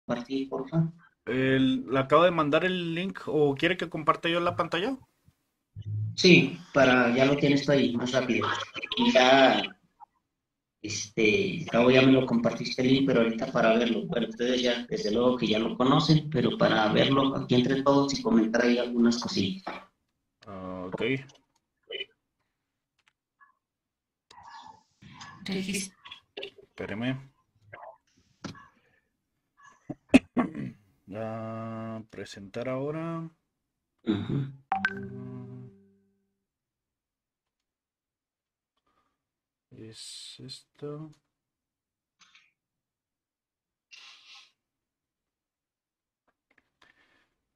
compartir, por favor? Le acabo de mandar el link o quiere que comparta yo la pantalla. Sí, ya lo tienes tú ahí, más rápido. Y ya, luego ya me lo compartiste el link, pero ahorita para verlo. Bueno, ustedes ya, desde luego que ya lo conocen, pero para verlo aquí entre todos y comentar ahí algunas cosillas. Ok, Regis- espéreme. Presentar ahora. Ujú. Mm, Es esto.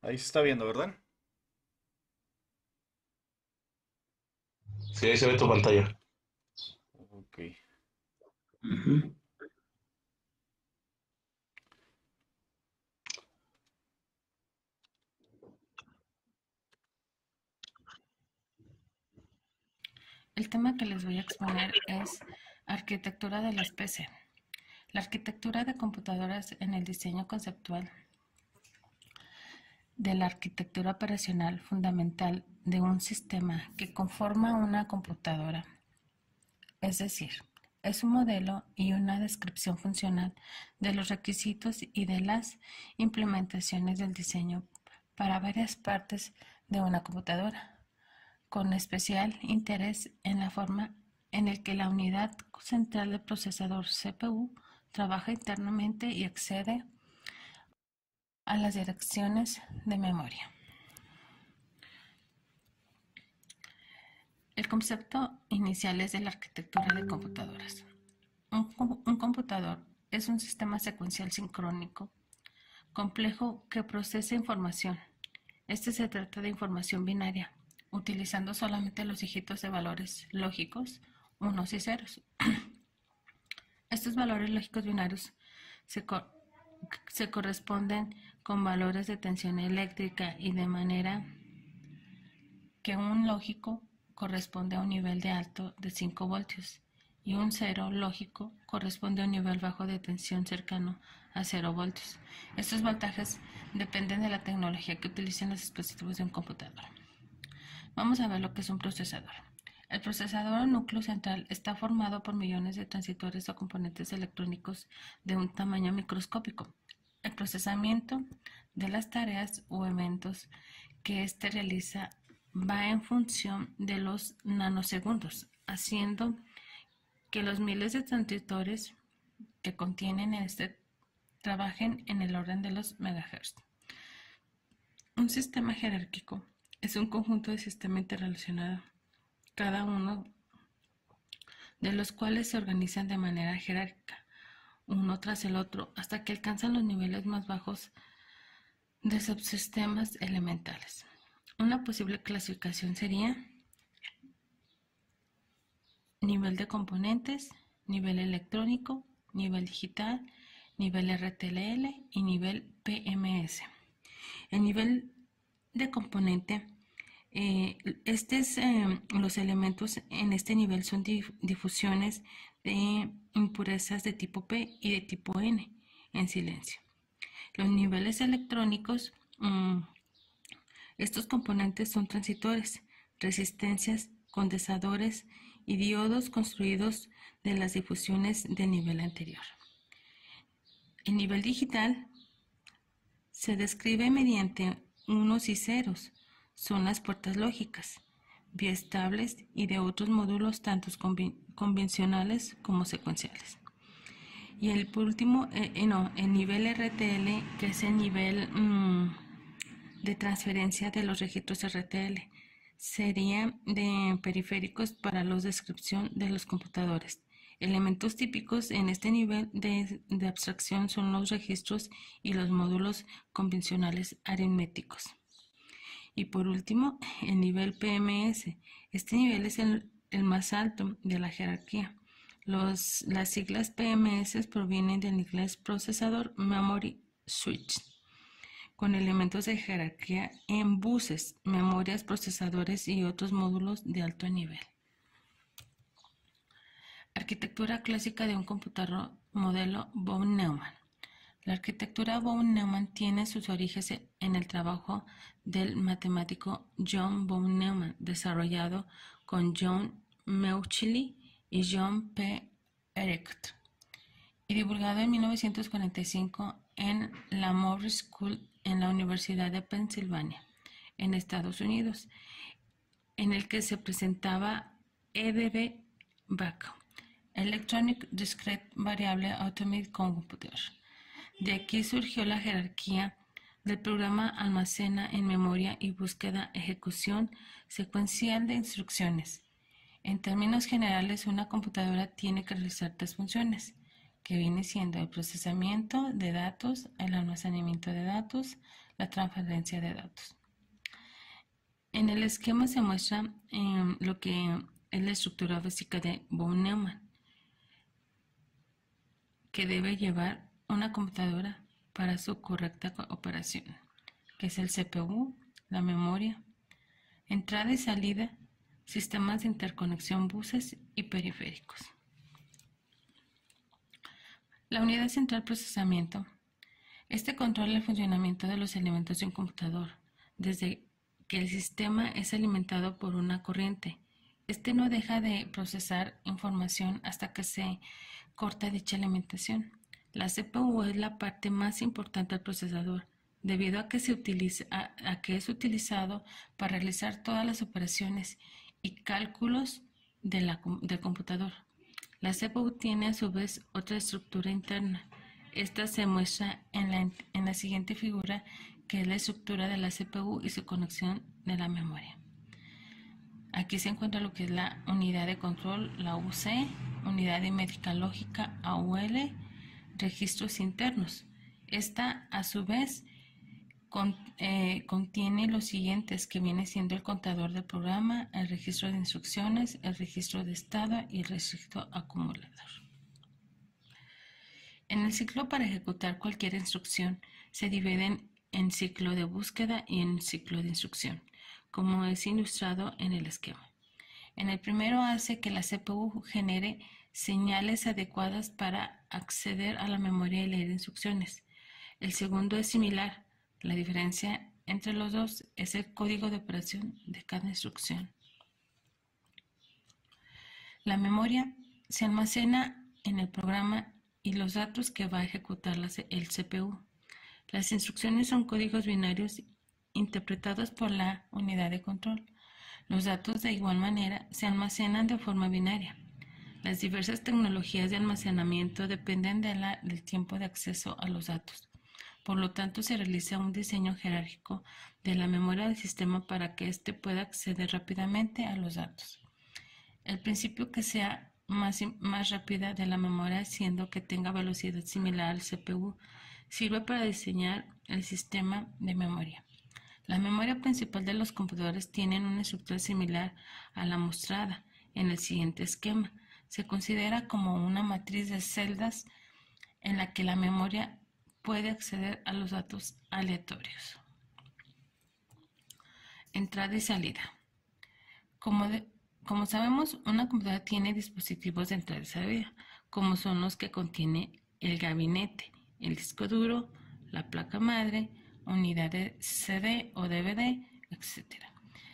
Ahí se está viendo, ¿verdad? Sí, ahí se ve tu pantalla. Ok. Ujú. El tema que les voy a exponer es arquitectura de las PC. La arquitectura de computadoras en el diseño conceptual de la arquitectura operacional fundamental de un sistema que conforma una computadora, es decir, es un modelo y una descripción funcional de los requisitos y de las implementaciones del diseño para varias partes de una computadora, con especial interés en la forma en el que la unidad central del procesador CPU trabaja internamente y accede a las direcciones de memoria. El concepto inicial es de la arquitectura de computadoras. Un computador es un sistema secuencial sincrónico complejo que procesa información. Este se trata de información binaria, utilizando solamente los dígitos de valores lógicos, unos y ceros. Estos valores lógicos binarios se, co se corresponden con valores de tensión eléctrica y de manera que un lógico corresponde a un nivel de alto de 5 voltios y un cero lógico corresponde a un nivel bajo de tensión cercano a 0 voltios. Estos voltajes dependen de la tecnología que utilicen los dispositivos de un computador. Vamos a ver lo que es un procesador. El procesador o núcleo central está formado por millones de transistores o componentes electrónicos de un tamaño microscópico. El procesamiento de las tareas o eventos que éste realiza va en función de los nanosegundos, haciendo que los miles de transistores que contienen este trabajen en el orden de los megahertz. Un sistema jerárquico es un conjunto de sistemas interrelacionados, cada uno de los cuales se organizan de manera jerárquica, uno tras el otro, hasta que alcanzan los niveles más bajos de subsistemas elementales. Una posible clasificación sería nivel de componentes, nivel electrónico, nivel digital, nivel RTL y nivel PMS. El nivel de componente, los elementos en este nivel son difusiones de impurezas de tipo P y de tipo N en silencio. Los niveles electrónicos, estos componentes son transistores, resistencias, condensadores y diodos construidos de las difusiones del nivel anterior. El nivel digital se describe mediante unos y ceros. Son las puertas lógicas, biestables y de otros módulos tanto convencionales como secuenciales. Y por último, el nivel RTL, que es el nivel de transferencia de los registros RTL, sería de periféricos para la descripción de los computadores. Elementos típicos en este nivel de abstracción son los registros y los módulos convencionales aritméticos. Y por último, el nivel PMS. Este nivel es el más alto de la jerarquía. Las siglas PMS provienen del inglés Procesador Memory Switch, con elementos de jerarquía en buses, memorias, procesadores y otros módulos de alto nivel. Arquitectura clásica de un computador modelo von Neumann. La arquitectura von Neumann tiene sus orígenes en el trabajo del matemático John von Neumann, desarrollado con John Mauchly y John P. Erecht, y divulgado en 1945 en la Morris School en la Universidad de Pensilvania, en Estados Unidos, en el que se presentaba E.D.B. Bach, Electronic Discrete Variable Automated Computer. De aquí surgió la jerarquía del programa almacena en memoria y búsqueda ejecución secuencial de instrucciones. En términos generales, una computadora tiene que realizar tres funciones, que viene siendo el procesamiento de datos, el almacenamiento de datos, la transferencia de datos. En el esquema se muestra lo que es la estructura básica de von Neumann, que debe llevar una computadora para su correcta operación, que es el CPU, la memoria, entrada y salida, sistemas de interconexión, buses y periféricos. La unidad central procesamiento. Este controla el funcionamiento de los elementos de un computador, desde que el sistema es alimentado por una corriente. Este no deja de procesar información hasta que se corta dicha alimentación. La CPU es la parte más importante del procesador, debido a que es utilizado para realizar todas las operaciones y cálculos del computador. La CPU tiene a su vez otra estructura interna. Esta se muestra en la siguiente figura, que es la estructura de la CPU y su conexión de la memoria. Aquí se encuentra lo que es la unidad de control, la UC, unidad de métrica lógica, AUL, registros internos. Esta, a su vez, contiene los siguientes, que viene siendo el contador del programa, el registro de instrucciones, el registro de estado y el registro acumulador. En el ciclo para ejecutar cualquier instrucción se dividen en ciclo de búsqueda y en ciclo de instrucción, como es ilustrado en el esquema. En el primero hace que la CPU genere señales adecuadas para acceder a la memoria y leer instrucciones. El segundo es similar. La diferencia entre los dos es el código de operación de cada instrucción. La memoria se almacena en el programa y los datos que va a ejecutar el CPU. Las instrucciones son códigos binarios interpretados por la unidad de control. Los datos, de igual manera, se almacenan de forma binaria. Las diversas tecnologías de almacenamiento dependen del tiempo de acceso a los datos. Por lo tanto, se realiza un diseño jerárquico de la memoria del sistema para que éste pueda acceder rápidamente a los datos. El principio que sea más rápida de la memoria, siendo que tenga velocidad similar al CPU, sirve para diseñar el sistema de memoria. La memoria principal de los computadores tiene una estructura similar a la mostrada en el siguiente esquema. Se considera como una matriz de celdas en la que la memoria puede acceder a los datos aleatorios. Entrada y salida. Como sabemos, una computadora tiene dispositivos de entrada y salida, como son los que contiene el gabinete, el disco duro, la placa madre, unidad de CD o DVD, etc.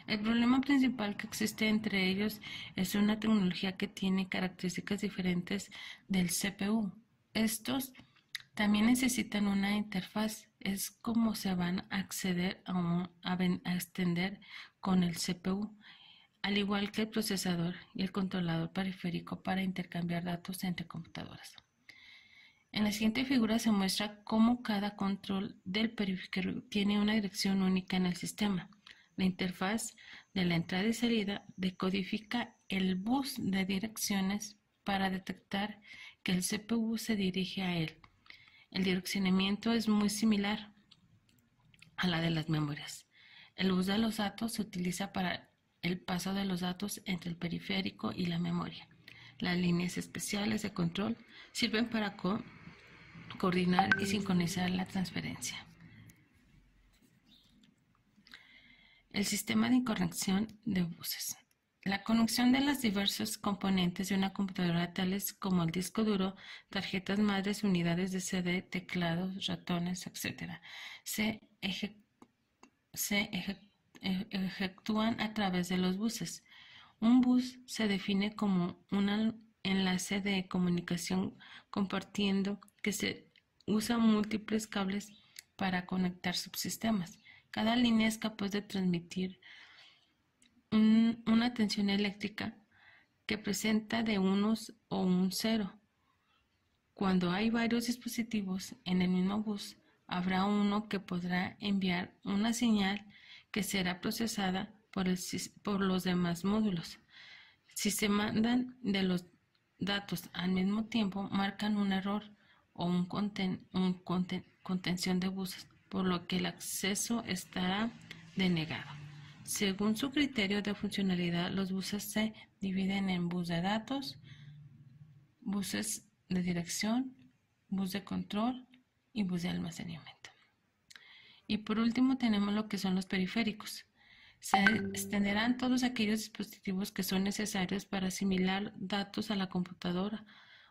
El problema principal que existe entre ellos es una tecnología que tiene características diferentes del CPU. Estos también necesitan una interfaz, es como se van a acceder a extender con el CPU, al igual que el procesador y el controlador periférico para intercambiar datos entre computadoras. En la siguiente figura se muestra cómo cada control del periférico tiene una dirección única en el sistema. La interfaz de la entrada y salida decodifica el bus de direcciones para detectar que el CPU se dirige a él. El direccionamiento es muy similar a la de las memorias. El bus de los datos se utiliza para el paso de los datos entre el periférico y la memoria. Las líneas especiales de control sirven para coordinar y sincronizar la transferencia. El sistema de conexión de buses. La conexión de los diversos componentes de una computadora, tales como el disco duro, tarjetas madres, unidades de CD, teclados, ratones, etc., se, eje- se efectúan a través de los buses. Un bus se define como un enlace de comunicación compartiendo que se usa múltiples cables para conectar subsistemas. Cada línea es capaz de transmitir una tensión eléctrica que presenta de unos o un cero. Cuando hay varios dispositivos en el mismo bus, habrá uno que podrá enviar una señal que será procesada por los demás módulos. Si se mandan de los datos al mismo tiempo, marcan un error o contención de buses, por lo que el acceso estará denegado. Según su criterio de funcionalidad, los buses se dividen en bus de datos, buses de dirección, bus de control y bus de almacenamiento. Y por último tenemos lo que son los periféricos. Se extenderán todos aquellos dispositivos que son necesarios para asimilar datos a la computadora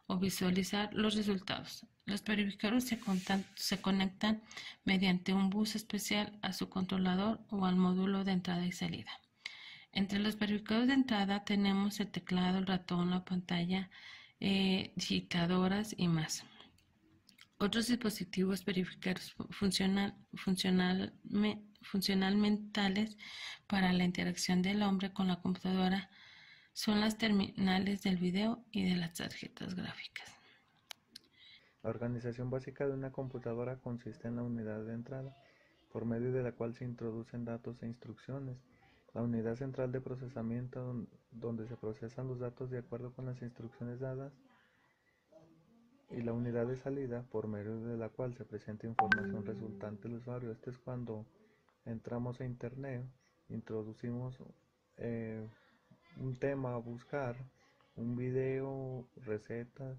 o visualizar los resultados. Los periféricos se conectan mediante un bus especial a su controlador o al módulo de entrada y salida. Entre los periféricos de entrada tenemos el teclado, el ratón, la pantalla, digitadoras y más. Otros dispositivos periféricos funcionalmentales para la interacción del hombre con la computadora son las terminales del video y de las tarjetas gráficas. La organización básica de una computadora consiste en la unidad de entrada, por medio de la cual se introducen datos e instrucciones, la unidad central de procesamiento, donde se procesan los datos de acuerdo con las instrucciones dadas, y la unidad de salida, por medio de la cual se presenta información resultante al usuario. Esto es cuando entramos a internet, introducimos un tema a buscar, un video, recetas,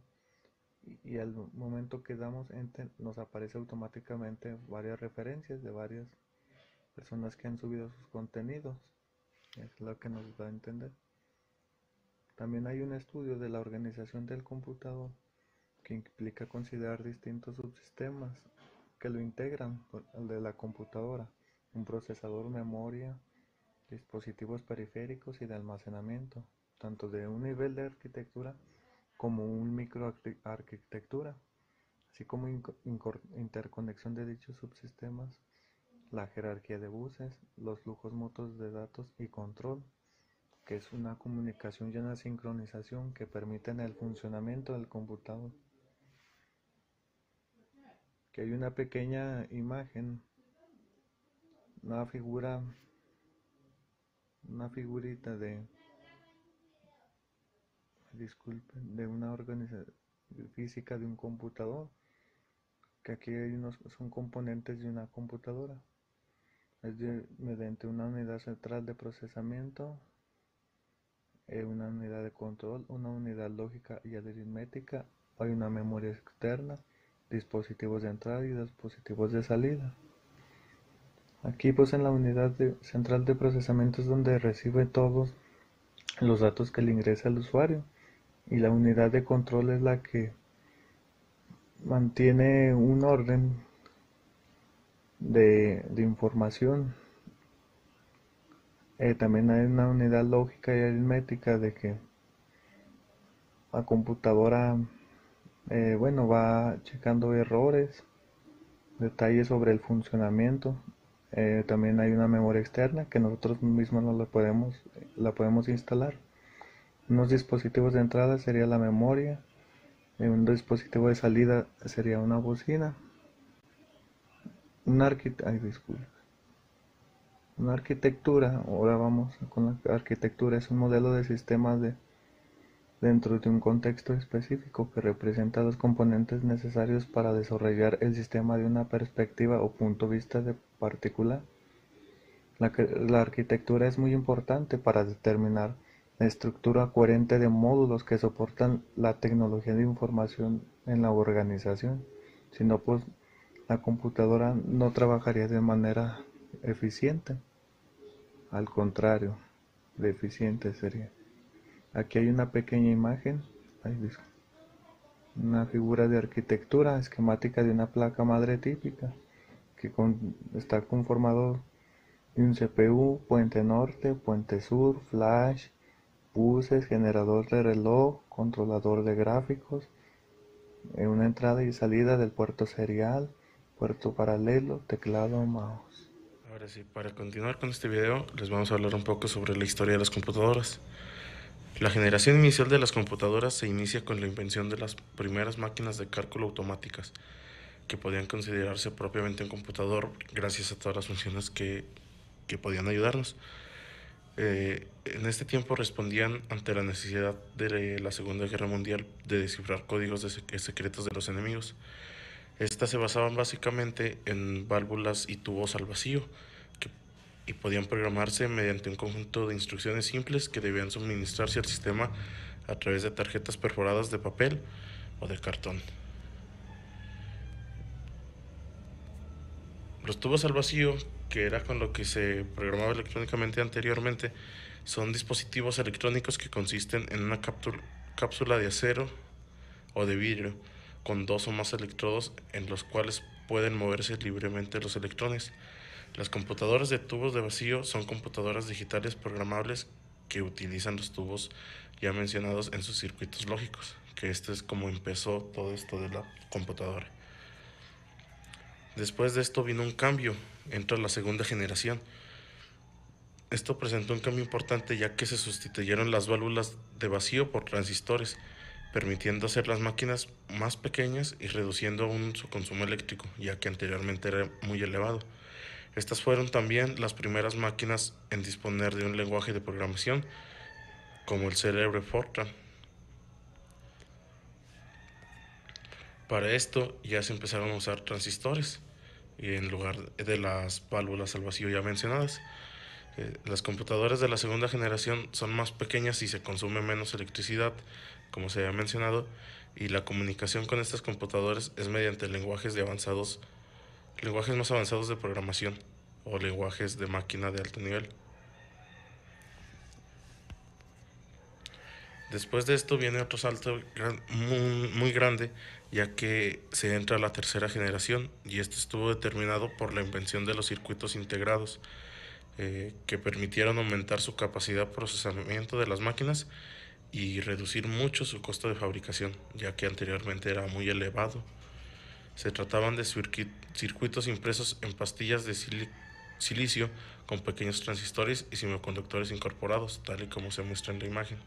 y al momento que damos enter nos aparece automáticamente varias referencias de varias personas que han subido sus contenidos. Es lo que nos da a entender. También hay un estudio de la organización del computador que implica considerar distintos subsistemas que lo integran al de la computadora: un procesador, memoria, dispositivos periféricos y de almacenamiento, tanto de un nivel de arquitectura como un microarquitectura, así como interconexión de dichos subsistemas, la jerarquía de buses, los flujos mutuos de datos y control, que es una comunicación y una sincronización que permiten el funcionamiento del computador. Que hay una pequeña imagen, una figurita de una organización física de un computador, que aquí son componentes de una computadora. Mediante una unidad central de procesamiento, una unidad de control, una unidad lógica y aritmética, hay una memoria externa, dispositivos de entrada y dispositivos de salida. Aquí pues en la unidad central de procesamiento es donde recibe todos los datos que le ingresa el usuario, y la unidad de control es la que mantiene un orden de información. También hay una unidad lógica y aritmética de que la computadora va checando errores, detalles sobre el funcionamiento. También hay una memoria externa que nosotros mismos la podemos instalar. Unos dispositivos de entrada sería la memoria, un dispositivo de salida sería una bocina. Una arquitectura, ahora vamos con la arquitectura, es un modelo de sistemas dentro de un contexto específico que representa los componentes necesarios para desarrollar el sistema de una perspectiva o punto de vista particular. La arquitectura es muy importante para determinar la estructura coherente de módulos que soportan la tecnología de información en la organización. Si no, pues la computadora no trabajaría de manera eficiente. Al contrario, deficientes sería. Aquí hay una pequeña imagen, una figura de arquitectura esquemática de una placa madre típica que está conformado de un CPU, puente norte, puente sur, flash, buses, generador de reloj, controlador de gráficos, una entrada y salida del puerto serial, puerto paralelo, teclado, mouse. Ahora sí, para continuar con este video, les vamos a hablar un poco sobre la historia de las computadoras. La generación inicial de las computadoras se inicia con la invención de las primeras máquinas de cálculo automáticas, que podían considerarse propiamente un computador gracias a todas las funciones que podían ayudarnos. En este tiempo respondían ante la necesidad de la Segunda Guerra Mundial de descifrar códigos secretos de los enemigos. Estas se basaban básicamente en válvulas y tubos al vacío y podían programarse mediante un conjunto de instrucciones simples que debían suministrarse al sistema a través de tarjetas perforadas de papel o de cartón. Los tubos al vacío, que era con lo que se programaba electrónicamente anteriormente, son dispositivos electrónicos que consisten en una cápsula de acero o de vidrio con 2 o más electrodos en los cuales pueden moverse libremente los electrones. Las computadoras de tubos de vacío son computadoras digitales programables que utilizan los tubos ya mencionados en sus circuitos lógicos, que este es como empezó todo esto de la computadora. Después de esto vino un cambio, entró la segunda generación. Esto presentó un cambio importante ya que se sustituyeron las válvulas de vacío por transistores, permitiendo hacer las máquinas más pequeñas y reduciendo aún su consumo eléctrico, ya que anteriormente era muy elevado. Estas fueron también las primeras máquinas en disponer de un lenguaje de programación, como el célebre Fortran. Para esto ya se empezaron a usar transistores y en lugar de las válvulas al vacío ya mencionadas. Las computadoras de la segunda generación son más pequeñas y se consume menos electricidad, como se había mencionado, y la comunicación con estas computadoras es mediante lenguajes más avanzados de programación o lenguajes de máquina de alto nivel. Después de esto viene otro salto muy grande, ya que se entra a la tercera generación, y esto estuvo determinado por la invención de los circuitos integrados, que permitieron aumentar su capacidad de procesamiento de las máquinas y reducir mucho su costo de fabricación, ya que anteriormente era muy elevado. Se trataban de circuitos impresos en pastillas de silicio con pequeños transistores y semiconductores incorporados, tal y como se muestra en la imagen.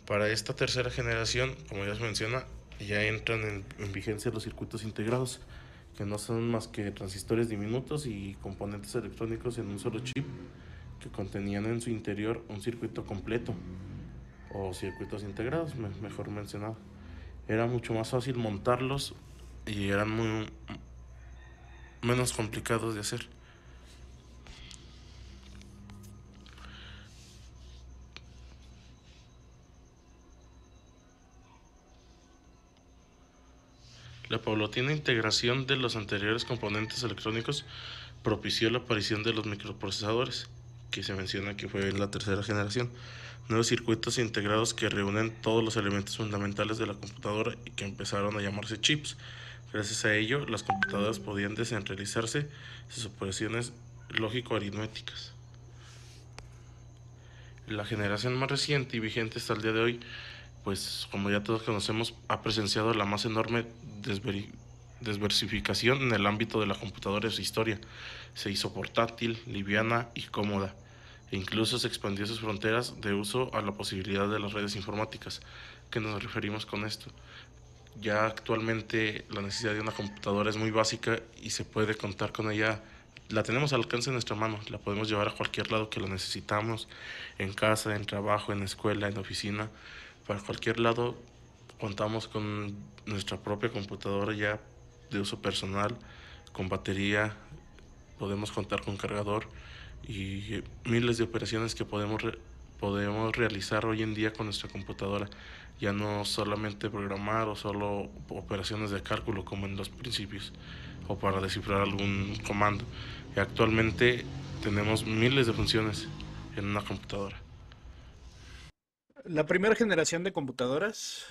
Para esta tercera generación, como ya se menciona, ya entran en vigencia los circuitos integrados, que no son más que transistores diminutos y componentes electrónicos en un solo chip, que contenían en su interior un circuito completo, o circuitos integrados, mejor mencionado. Era mucho más fácil montarlos y eran menos complicados de hacer. La paulatina integración de los anteriores componentes electrónicos propició la aparición de los microprocesadores, que se menciona que fue la tercera generación, nuevos circuitos integrados que reúnen todos los elementos fundamentales de la computadora y que empezaron a llamarse chips. Gracias a ello, las computadoras podían descentralizarse de sus operaciones lógico-aritméticas. La generación más reciente y vigente hasta el día de hoy, pues como ya todos conocemos, ha presenciado la más enorme diversificación en el ámbito de la computadora de su historia. Se hizo portátil, liviana y cómoda, e incluso se expandió sus fronteras de uso a la posibilidad de las redes informáticas. ¿Qué nos referimos con esto? Ya actualmente la necesidad de una computadora es muy básica y se puede contar con ella. La tenemos al alcance de nuestra mano, la podemos llevar a cualquier lado que lo necesitamos, en casa, en trabajo, en escuela, en oficina. Para cualquier lado contamos con nuestra propia computadora ya de uso personal, con batería, podemos contar con cargador y miles de operaciones que podemos realizar hoy en día con nuestra computadora. Ya no solamente programar o solo operaciones de cálculo como en los principios o para descifrar algún comando. Y actualmente tenemos miles de funciones en una computadora. La primera generación de computadoras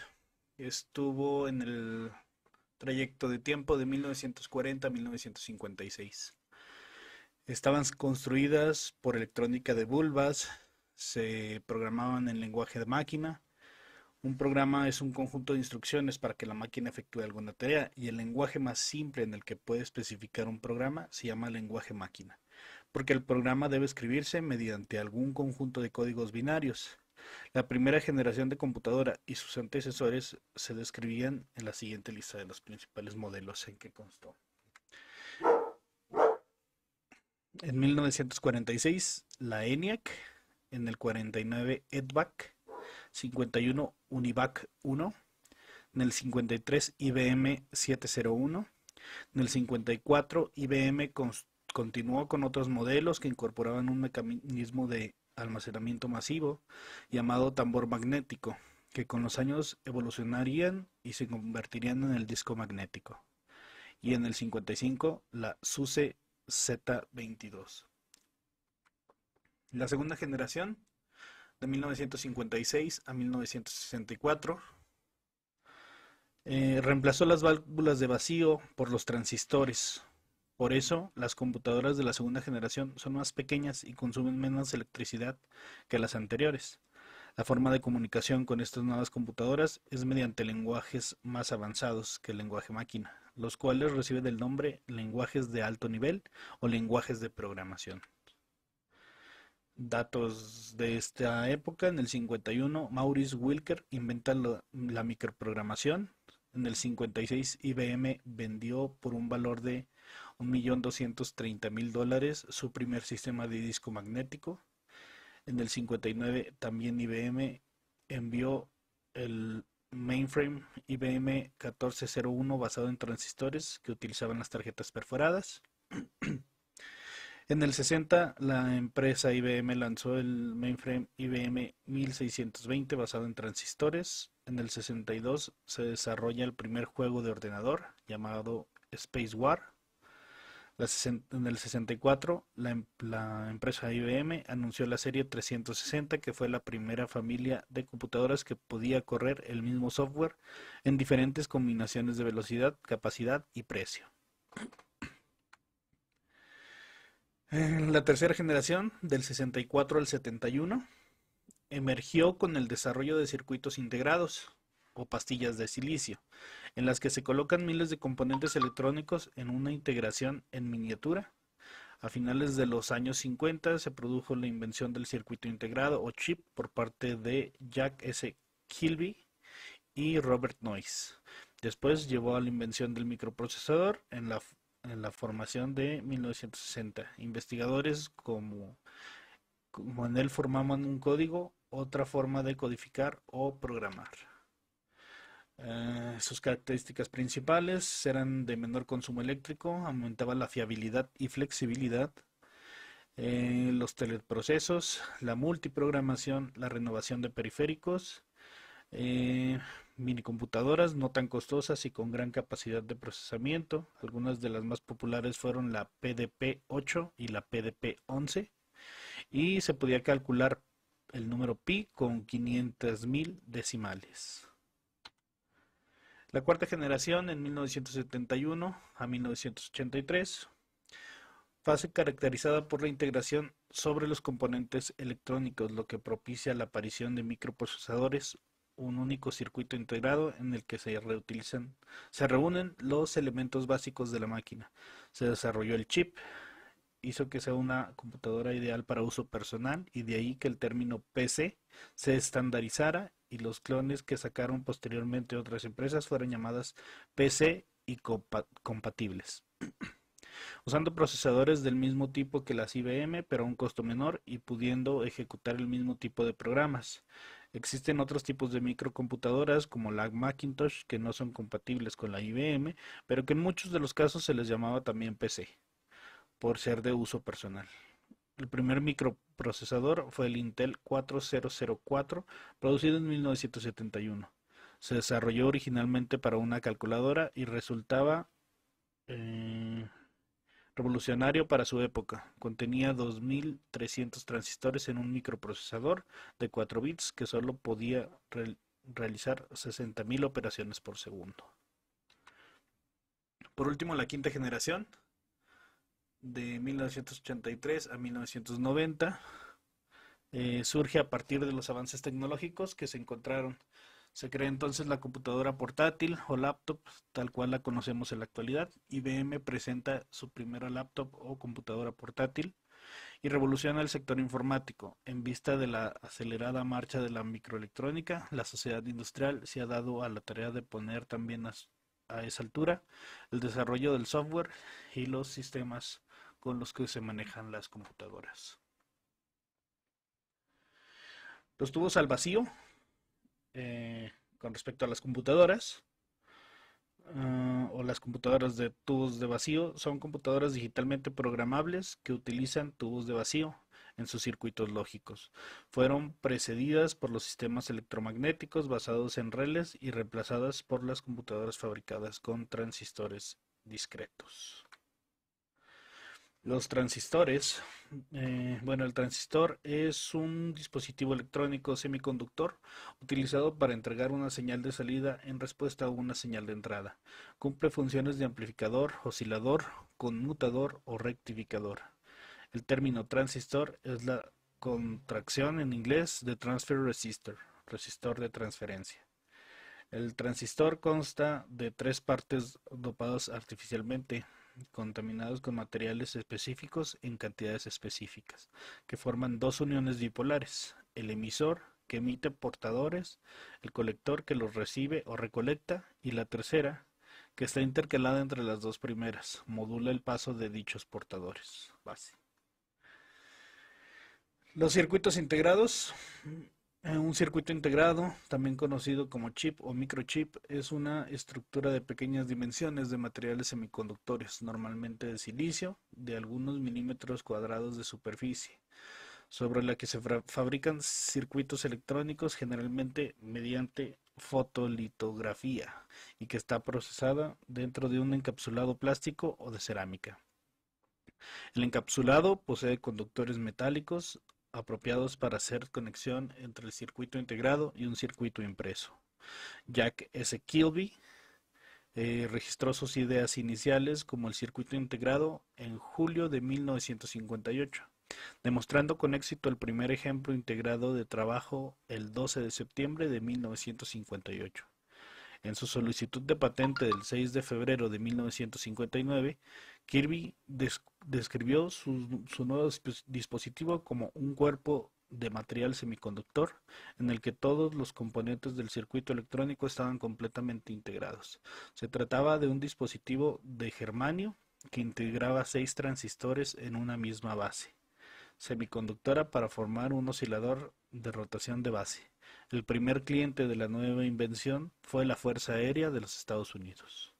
estuvo en el trayecto de tiempo de 1940 a 1956. Estaban construidas por electrónica de bulbas, se programaban en lenguaje de máquina. Un programa es un conjunto de instrucciones para que la máquina efectúe alguna tarea, y el lenguaje más simple en el que puede especificar un programa se llama lenguaje máquina, porque el programa debe escribirse mediante algún conjunto de códigos binarios. La primera generación de computadora y sus antecesores se describían en la siguiente lista de los principales modelos en que constó. En 1946, la ENIAC; en el 49, EDVAC; 51, UNIVAC 1; en el 53, IBM 701; en el 54, IBM continuó con otros modelos que incorporaban un mecanismo de almacenamiento masivo llamado tambor magnético, que con los años evolucionarían y se convertirían en el disco magnético. Y en el 55, la SUSE Z22. La segunda generación, de 1956 a 1964, reemplazó las válvulas de vacío por los transistores. Por eso, las computadoras de la segunda generación son más pequeñas y consumen menos electricidad que las anteriores. La forma de comunicación con estas nuevas computadoras es mediante lenguajes más avanzados que el lenguaje máquina, los cuales reciben el nombre lenguajes de alto nivel o lenguajes de programación. Datos de esta época: en el 51, Maurice Wilker inventa la microprogramación. En el 56, IBM vendió por un valor de $1.230.000 su primer sistema de disco magnético. En el 59, también IBM envió el mainframe IBM 1401 basado en transistores que utilizaban las tarjetas perforadas. En el 60, la empresa IBM lanzó el mainframe IBM 1620 basado en transistores. En el 62 se desarrolla el primer juego de ordenador llamado Space War. En el 64, la empresa IBM anunció la serie 360, que fue la primera familia de computadoras que podía correr el mismo software en diferentes combinaciones de velocidad, capacidad y precio. La tercera generación, del 64 al 71, emergió con el desarrollo de circuitos integrados o pastillas de silicio, en las que se colocan miles de componentes electrónicos en una integración en miniatura. A finales de los años 50 se produjo la invención del circuito integrado o chip por parte de Jack S. Kilby y Robert Noyce. Después llevó a la invención del microprocesador en la formación de 1960. Investigadores como en él formaban un código, otra forma de codificar o programar. Sus características principales eran de menor consumo eléctrico, aumentaba la fiabilidad y flexibilidad, los teleprocesos, la multiprogramación, la renovación de periféricos, minicomputadoras no tan costosas y con gran capacidad de procesamiento. Algunas de las más populares fueron la PDP-8 y la PDP-11, y se podía calcular el número pi con 500.000 decimales. La cuarta generación, en 1971 a 1983, fase caracterizada por la integración sobre los componentes electrónicos, lo que propicia la aparición de microprocesadores, un único circuito integrado en el que se reúnen los elementos básicos de la máquina. Se desarrolló el chip, hizo que sea una computadora ideal para uso personal, y de ahí que el término PC se estandarizara y los clones que sacaron posteriormente otras empresas fueron llamadas PC y compatibles, usando procesadores del mismo tipo que las IBM, pero a un costo menor y pudiendo ejecutar el mismo tipo de programas. Existen otros tipos de microcomputadoras como la Macintosh que no son compatibles con la IBM, pero que en muchos de los casos se les llamaba también PC, por ser de uso personal. El primer microprocesador fue el Intel 4004, producido en 1971. Se desarrolló originalmente para una calculadora y resultaba Revolucionario para su época, contenía 2300 transistores en un microprocesador de 4 bits que solo podía realizar 60.000 operaciones por segundo. Por último, la quinta generación, de 1983 a 1990, surge a partir de los avances tecnológicos que se encontraron. Se crea entonces la computadora portátil o laptop, tal cual la conocemos en la actualidad. IBM presenta su primera laptop o computadora portátil y revoluciona el sector informático. En vista de la acelerada marcha de la microelectrónica, la sociedad industrial se ha dado a la tarea de poner también a esa altura el desarrollo del software y los sistemas con los que se manejan las computadoras. Los tubos al vacío, con respecto a las computadoras, o las computadoras de tubos de vacío, son computadoras digitalmente programables que utilizan tubos de vacío en sus circuitos lógicos. Fueron precedidas por los sistemas electromagnéticos basados en relés y reemplazadas por las computadoras fabricadas con transistores discretos. Los transistores, el transistor es un dispositivo electrónico semiconductor utilizado para entregar una señal de salida en respuesta a una señal de entrada. Cumple funciones de amplificador, oscilador, conmutador o rectificador. El término transistor es la contracción en inglés de transfer resistor, resistor de transferencia. El transistor consta de 3 partes dopadas artificialmente, contaminados con materiales específicos en cantidades específicas, que forman 2 uniones dipolares: el emisor, que emite portadores, el colector, que los recibe o recolecta, y la tercera, que está intercalada entre las 2 primeras, modula el paso de dichos portadores. Base. Los circuitos integrados. Un circuito integrado, también conocido como chip o microchip, es una estructura de pequeñas dimensiones de materiales semiconductores, normalmente de silicio, de algunos milímetros cuadrados de superficie, sobre la que se fabrican circuitos electrónicos, generalmente mediante fotolitografía, y que está procesada dentro de un encapsulado plástico o de cerámica. El encapsulado posee conductores metálicos apropiados para hacer conexión entre el circuito integrado y un circuito impreso. Jack S. Kilby registró sus ideas iniciales como el circuito integrado en julio de 1958, demostrando con éxito el primer ejemplo integrado de trabajo el 12 de septiembre de 1958. En su solicitud de patente del 6 de febrero de 1959, Kirby describió su nuevo dispositivo como un cuerpo de material semiconductor en el que todos los componentes del circuito electrónico estaban completamente integrados. Se trataba de un dispositivo de germanio que integraba 6 transistores en una misma base semiconductora para formar un oscilador de rotación de base. El primer cliente de la nueva invención fue la Fuerza Aérea de los Estados Unidos.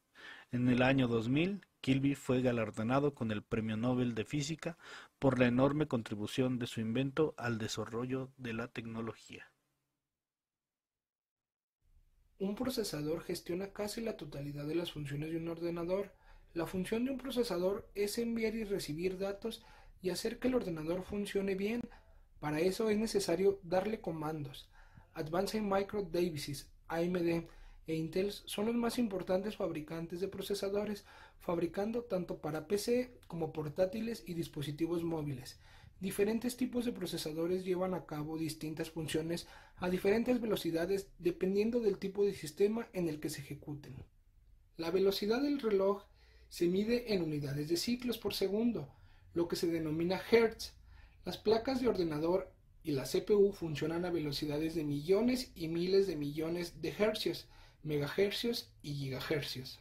En el año 2000, Kilby fue galardonado con el Premio Nobel de Física por la enorme contribución de su invento al desarrollo de la tecnología. Un procesador gestiona casi la totalidad de las funciones de un ordenador. La función de un procesador es enviar y recibir datos y hacer que el ordenador funcione bien. Para eso es necesario darle comandos. Advanced Micro Devices, AMD e Intel son los más importantes fabricantes de procesadores, fabricando tanto para PC como portátiles y dispositivos móviles. Diferentes tipos de procesadores llevan a cabo distintas funciones a diferentes velocidades dependiendo del tipo de sistema en el que se ejecuten. La velocidad del reloj se mide en unidades de ciclos por segundo, lo que se denomina Hertz. Las placas de ordenador y la CPU funcionan a velocidades de millones y miles de millones de hercios, megahercios y gigahercios.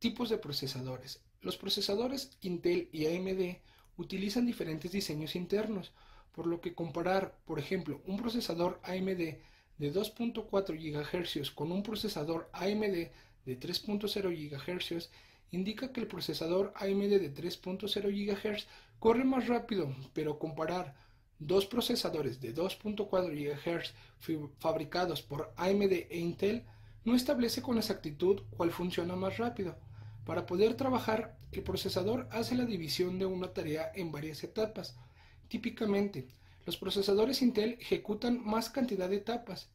Tipos de procesadores. Los procesadores Intel y AMD utilizan diferentes diseños internos, por lo que comparar, por ejemplo, un procesador AMD de 2.4 GHz con un procesador AMD de 3.0 GHz indica que el procesador AMD de 3.0 GHz corre más rápido, pero comparar dos procesadores de 2.4 GHz fabricados por AMD e Intel no establece con exactitud cuál funciona más rápido. Para poder trabajar, el procesador hace la división de una tarea en varias etapas. Típicamente, los procesadores Intel ejecutan más cantidad de etapas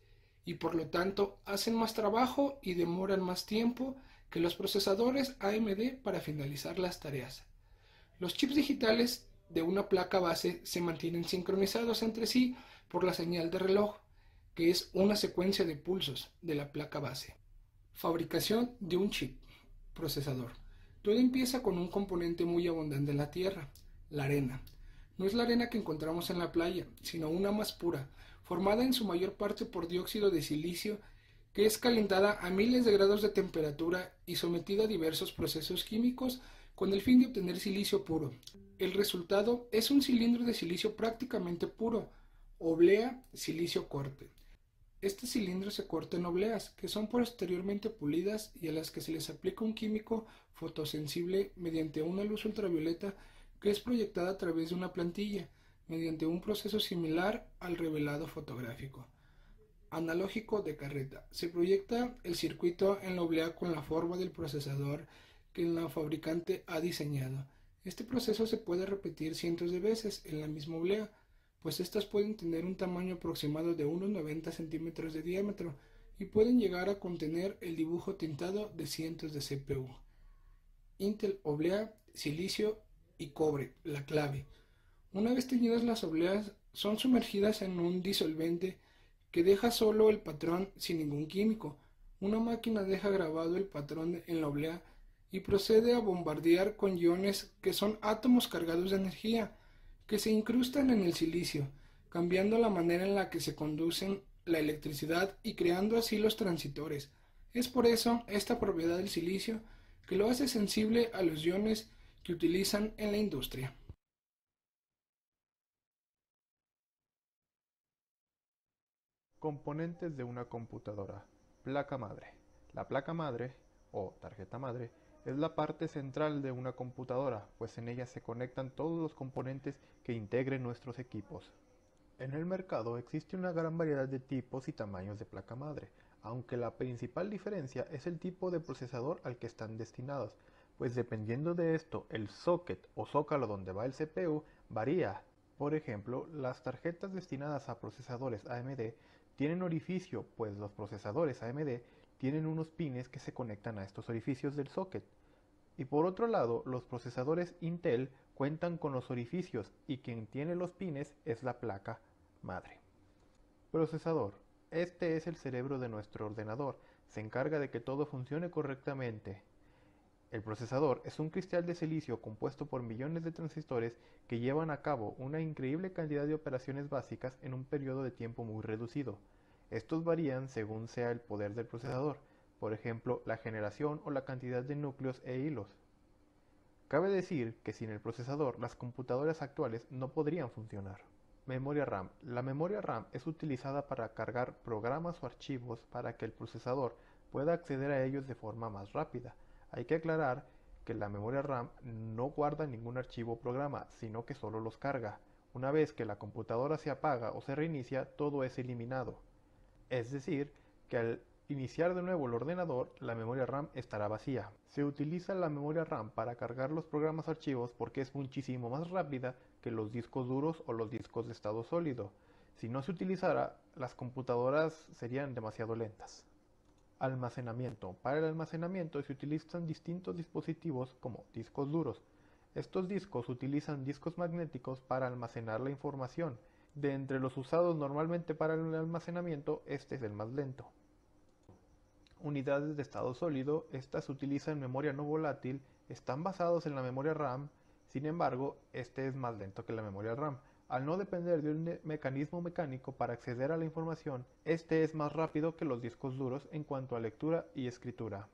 y por lo tanto hacen más trabajo y demoran más tiempo que los procesadores AMD para finalizar las tareas. Los chips digitales de una placa base se mantienen sincronizados entre sí por la señal de reloj, que es una secuencia de pulsos de la placa base. Fabricación de un chip procesador. Todo empieza con un componente muy abundante en la Tierra, la arena. No es la arena que encontramos en la playa, sino una más pura, formada en su mayor parte por dióxido de silicio, que es calentada a miles de grados de temperatura y sometida a diversos procesos químicos con el fin de obtener silicio puro. El resultado es un cilindro de silicio prácticamente puro, oblea silicio corte. Este cilindro se corta en obleas, que son posteriormente pulidas y a las que se les aplica un químico fotosensible mediante una luz ultravioleta que es proyectada a través de una plantilla, mediante un proceso similar al revelado fotográfico. Analógico de carreta. Se proyecta el circuito en la oblea con la forma del procesador que la fabricante ha diseñado. Este proceso se puede repetir cientos de veces en la misma oblea, pues estas pueden tener un tamaño aproximado de unos 90 centímetros de diámetro y pueden llegar a contener el dibujo tintado de cientos de CPU. Intel oblea, silicio y cobre, la clave. Una vez teñidas las obleas, son sumergidas en un disolvente que deja solo el patrón sin ningún químico. Una máquina deja grabado el patrón en la oblea y procede a bombardear con iones que son átomos cargados de energía, que se incrustan en el silicio, cambiando la manera en la que se conducen la electricidad y creando así los transitores. Es por eso esta propiedad del silicio que lo hace sensible a los iones que utilizan en la industria. Componentes de una computadora. Placa madre. La placa madre, o tarjeta madre, es la parte central de una computadora, pues en ella se conectan todos los componentes que integren nuestros equipos. En el mercado existe una gran variedad de tipos y tamaños de placa madre, aunque la principal diferencia es el tipo de procesador al que están destinados, pues dependiendo de esto, el socket o zócalo donde va el CPU varía. Por ejemplo, las tarjetas destinadas a procesadores AMD tienen orificio, pues los procesadores AMD tienen unos pines que se conectan a estos orificios del socket. Y por otro lado, los procesadores Intel cuentan con los orificios y quien tiene los pines es la placa madre. Procesador. Este es el cerebro de nuestro ordenador. Se encarga de que todo funcione correctamente. El procesador es un cristal de silicio compuesto por millones de transistores que llevan a cabo una increíble cantidad de operaciones básicas en un periodo de tiempo muy reducido. Estos varían según sea el poder del procesador, por ejemplo, la generación o la cantidad de núcleos e hilos. Cabe decir que sin el procesador las computadoras actuales no podrían funcionar. Memoria RAM. La memoria RAM es utilizada para cargar programas o archivos para que el procesador pueda acceder a ellos de forma más rápida. Hay que aclarar que la memoria RAM no guarda ningún archivo o programa, sino que solo los carga. Una vez que la computadora se apaga o se reinicia, todo es eliminado. Es decir, que al iniciar de nuevo el ordenador, la memoria RAM estará vacía. Se utiliza la memoria RAM para cargar los programas o archivos porque es muchísimo más rápida que los discos duros o los discos de estado sólido. Si no se utilizara, las computadoras serían demasiado lentas. Almacenamiento. Para el almacenamiento se utilizan distintos dispositivos como discos duros. Estos discos utilizan discos magnéticos para almacenar la información. De entre los usados normalmente para el almacenamiento, este es el más lento. Unidades de estado sólido. Estas utilizan memoria no volátil, están basados en la memoria RAM, sin embargo, este es más lento que la memoria RAM. Al no depender de un mecanismo mecánico para acceder a la información, este es más rápido que los discos duros en cuanto a lectura y escritura.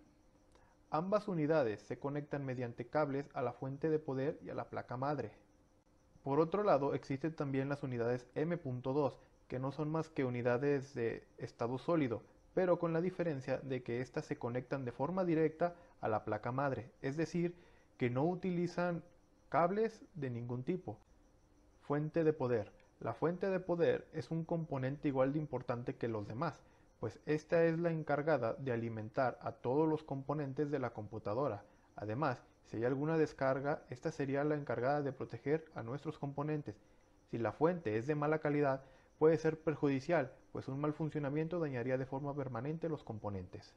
Ambas unidades se conectan mediante cables a la fuente de poder y a la placa madre. Por otro lado, existen también las unidades M.2, que no son más que unidades de estado sólido, pero con la diferencia de que éstas se conectan de forma directa a la placa madre, es decir, que no utilizan cables de ningún tipo. Fuente de poder. La fuente de poder es un componente igual de importante que los demás, pues esta es la encargada de alimentar a todos los componentes de la computadora. Además, si hay alguna descarga, esta sería la encargada de proteger a nuestros componentes. Si la fuente es de mala calidad, puede ser perjudicial, pues un mal funcionamiento dañaría de forma permanente los componentes.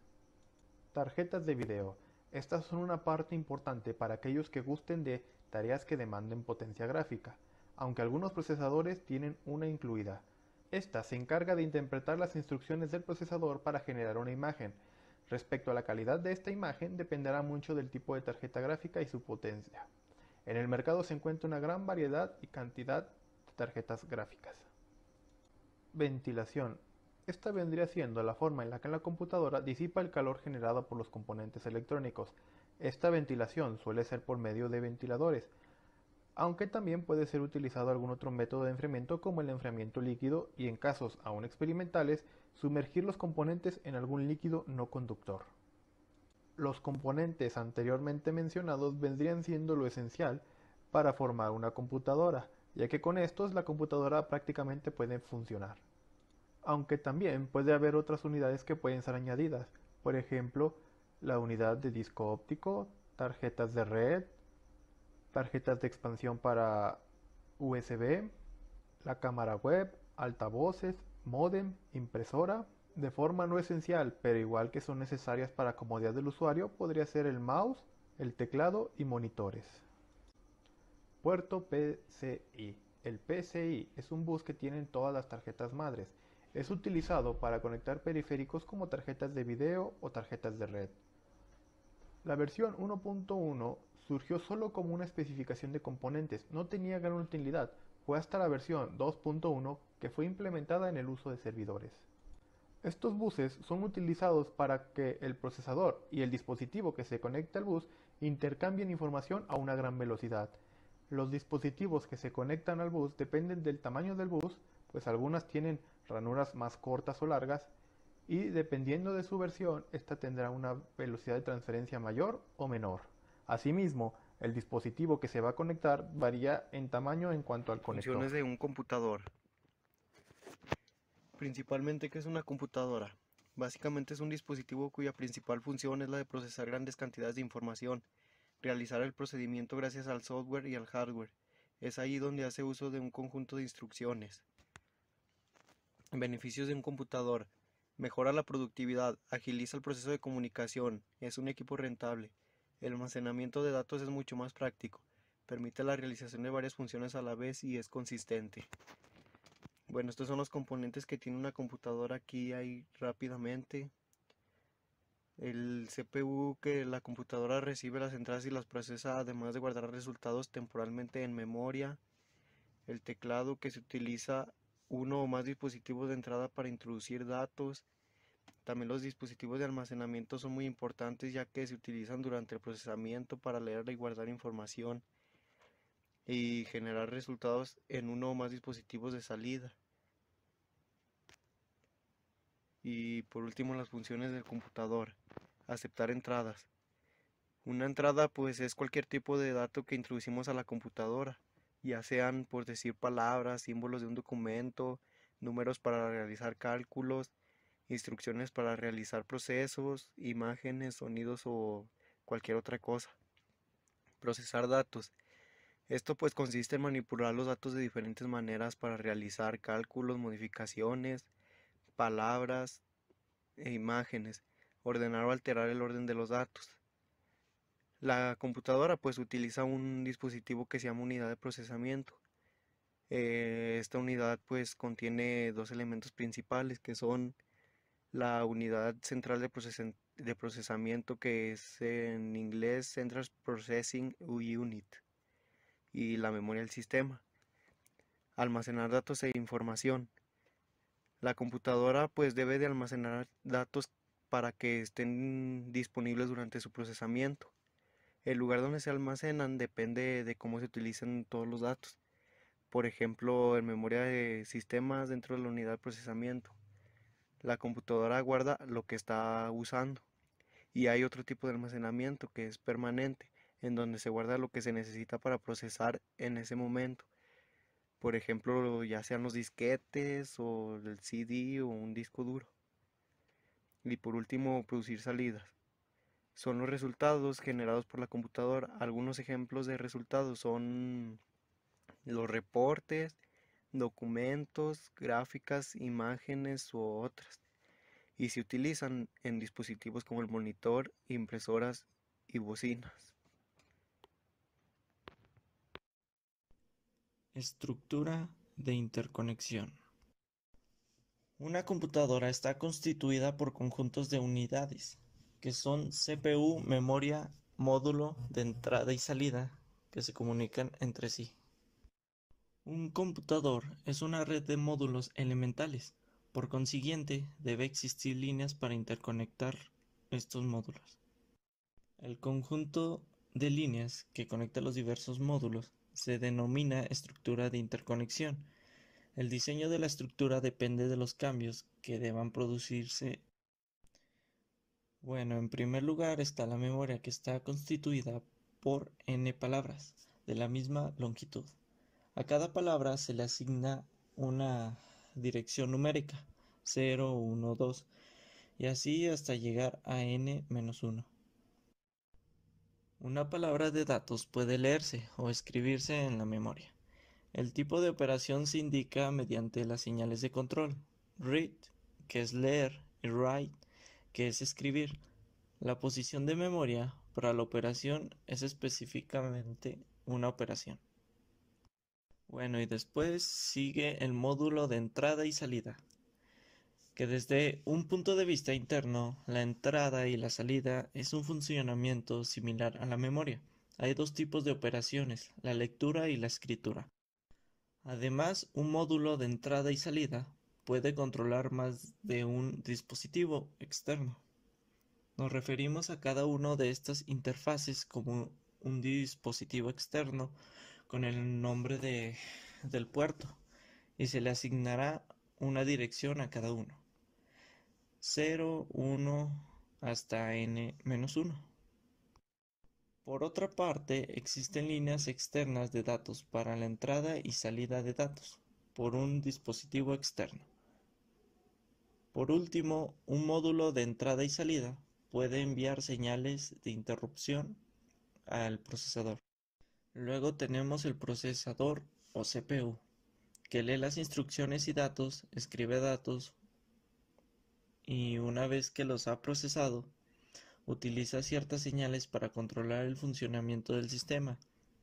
Tarjetas de video. Estas son una parte importante para aquellos que gusten de tareas que demanden potencia gráfica, aunque algunos procesadores tienen una incluida. Esta se encarga de interpretar las instrucciones del procesador para generar una imagen. Respecto a la calidad de esta imagen dependerá mucho del tipo de tarjeta gráfica y su potencia. En el mercado se encuentra una gran variedad y cantidad de tarjetas gráficas. Ventilación. Esta vendría siendo la forma en la que la computadora disipa el calor generado por los componentes electrónicos. Esta ventilación suele ser por medio de ventiladores, aunque también puede ser utilizado algún otro método de enfriamiento como el enfriamiento líquido y en casos aún experimentales, sumergir los componentes en algún líquido no conductor. Los componentes anteriormente mencionados vendrían siendo lo esencial para formar una computadora, ya que con estos la computadora prácticamente puede funcionar. Aunque también puede haber otras unidades que pueden ser añadidas, por ejemplo, la unidad de disco óptico, tarjetas de red, tarjetas de expansión para USB, la cámara web, altavoces, módem, impresora. De forma no esencial, pero igual que son necesarias para comodidad del usuario, podría ser el mouse, el teclado y monitores. Puerto PCI. El PCI es un bus que tienen todas las tarjetas madres. Es utilizado para conectar periféricos como tarjetas de video o tarjetas de red. La versión 1.1 surgió solo como una especificación de componentes, no tenía gran utilidad. Fue hasta la versión 2.1 que fue implementada en el uso de servidores. Estos buses son utilizados para que el procesador y el dispositivo que se conecta al bus intercambien información a una gran velocidad. Los dispositivos que se conectan al bus dependen del tamaño del bus, pues algunas tienen ranuras más cortas o largas, y dependiendo de su versión, esta tendrá una velocidad de transferencia mayor o menor. Asimismo, el dispositivo que se va a conectar varía en tamaño en cuanto al conector. Funciones de un computador. Principalmente, ¿qué es una computadora? Básicamente es un dispositivo cuya principal función es la de procesar grandes cantidades de información, realizar el procedimiento gracias al software y al hardware. Es ahí donde hace uso de un conjunto de instrucciones. Beneficios de un computador. Mejora la productividad, agiliza el proceso de comunicación, es un equipo rentable. El almacenamiento de datos es mucho más práctico, permite la realización de varias funciones a la vez y es consistente. Bueno, estos son los componentes que tiene una computadora aquí ahí rápidamente. El CPU que la computadora recibe las entradas y las procesa, además de guardar resultados temporalmente en memoria. El teclado que se utiliza uno o más dispositivos de entrada para introducir datos. También los dispositivos de almacenamiento son muy importantes ya que se utilizan durante el procesamiento para leer y guardar información y generar resultados en uno o más dispositivos de salida. Y por último, las funciones del computador. Aceptar entradas. Una entrada pues es cualquier tipo de dato que introducimos a la computadora, ya sean por decir palabras, símbolos de un documento, números para realizar cálculos, instrucciones para realizar procesos, imágenes, sonidos o cualquier otra cosa. Procesar datos. Esto pues consiste en manipular los datos de diferentes maneras para realizar cálculos, modificaciones, palabras e imágenes, ordenar o alterar el orden de los datos. La computadora pues utiliza un dispositivo que se llama unidad de procesamiento. Esta unidad pues contiene dos elementos principales que son la unidad central de procesamiento, que es en inglés Central Processing Unit, y la memoria del sistema. Almacenar datos e información. La computadora pues debe de almacenar datos para que estén disponibles durante su procesamiento. El lugar donde se almacenan depende de cómo se utilizan todos los datos. Por ejemplo, en memoria de sistemas dentro de la unidad de procesamiento. La computadora guarda lo que está usando. Y hay otro tipo de almacenamiento que es permanente, en donde se guarda lo que se necesita para procesar en ese momento. Por ejemplo, ya sean los disquetes o el CD o un disco duro. Y por último, producir salidas. son los resultados generados por la computadora. Algunos ejemplos de resultados son los reportes, documentos, gráficas, imágenes u otras. Y se utilizan en dispositivos como el monitor, impresoras y bocinas. Estructura de interconexión. Una computadora está constituida por conjuntos de unidades, que son CPU, memoria, módulo de entrada y salida, que se comunican entre sí. Un computador es una red de módulos elementales, por consiguiente debe existir líneas para interconectar estos módulos. El conjunto de líneas que conecta los diversos módulos se denomina estructura de interconexión. El diseño de la estructura depende de los cambios que deban producirse. Bueno, en primer lugar está la memoria, que está constituida por n palabras de la misma longitud. A cada palabra se le asigna una dirección numérica, 0, 1, 2, y así hasta llegar a n-1. Una palabra de datos puede leerse o escribirse en la memoria. El tipo de operación se indica mediante las señales de control, read, que es leer, y write, que es escribir. La posición de memoria para la operación es específicamente una operación. Bueno, y después sigue el módulo de entrada y salida, que desde un punto de vista interno, la entrada y la salida es un funcionamiento similar a la memoria. Hay dos tipos de operaciones, la lectura y la escritura. Además, un módulo de entrada y salida puede controlar más de un dispositivo externo. Nos referimos a cada uno de estas interfaces como un dispositivo externo con el nombre del puerto, y se le asignará una dirección a cada uno. 0, 1 hasta n-1. Por otra parte, existen líneas externas de datos para la entrada y salida de datos por un dispositivo externo. Por último, un módulo de entrada y salida puede enviar señales de interrupción al procesador. Luego tenemos el procesador o CPU, que lee las instrucciones y datos, escribe datos, y una vez que los ha procesado, utiliza ciertas señales para controlar el funcionamiento del sistema,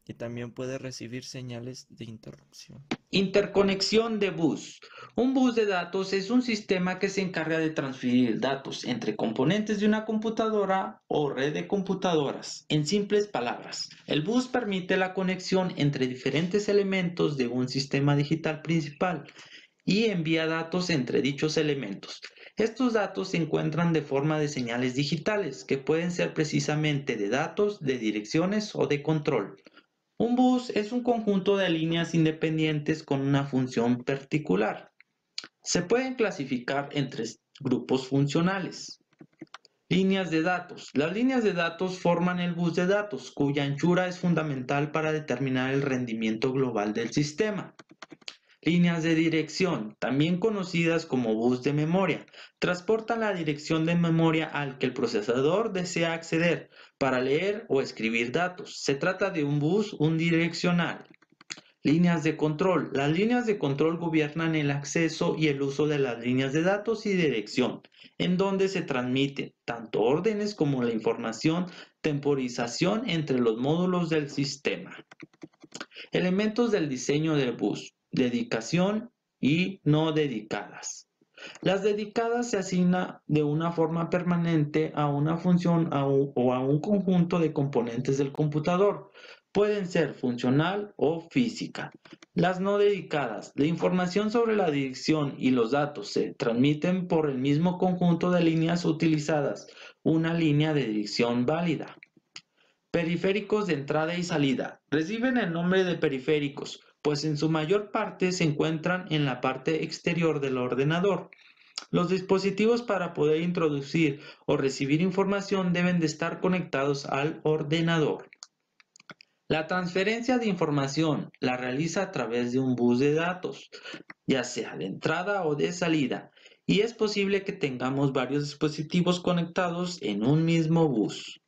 y también puede recibir señales de interrupción. Interconexión de bus. Un bus de datos es un sistema que se encarga de transferir datos entre componentes de una computadora o red de computadoras. En simples palabras, el bus permite la conexión entre diferentes elementos de un sistema digital principal y envía datos entre dichos elementos. Estos datos se encuentran de forma de señales digitales, que pueden ser precisamente de datos, de direcciones o de control. Un bus es un conjunto de líneas independientes con una función particular. Se pueden clasificar en tres grupos funcionales. Líneas de datos. Las líneas de datos forman el bus de datos, cuya anchura es fundamental para determinar el rendimiento global del sistema. Líneas de dirección, también conocidas como bus de memoria, transportan la dirección de memoria al que el procesador desea acceder para leer o escribir datos. Se trata de un bus unidireccional. Líneas de control. Las líneas de control gobiernan el acceso y el uso de las líneas de datos y dirección, en donde se transmiten tanto órdenes como la información, temporización entre los módulos del sistema. Elementos del diseño del bus. Dedicación y no dedicadas. Las dedicadas se asignan de una forma permanente a una función o a un conjunto de componentes del computador. Pueden ser funcional o física. Las no dedicadas. La información sobre la dirección y los datos se transmiten por el mismo conjunto de líneas utilizadas, una línea de dirección válida. Periféricos de entrada y salida. Reciben el nombre de periféricos, pues en su mayor parte se encuentran en la parte exterior del ordenador. Los dispositivos para poder introducir o recibir información deben de estar conectados al ordenador. La transferencia de información la realiza a través de un bus de datos, ya sea de entrada o de salida, y es posible que tengamos varios dispositivos conectados en un mismo bus.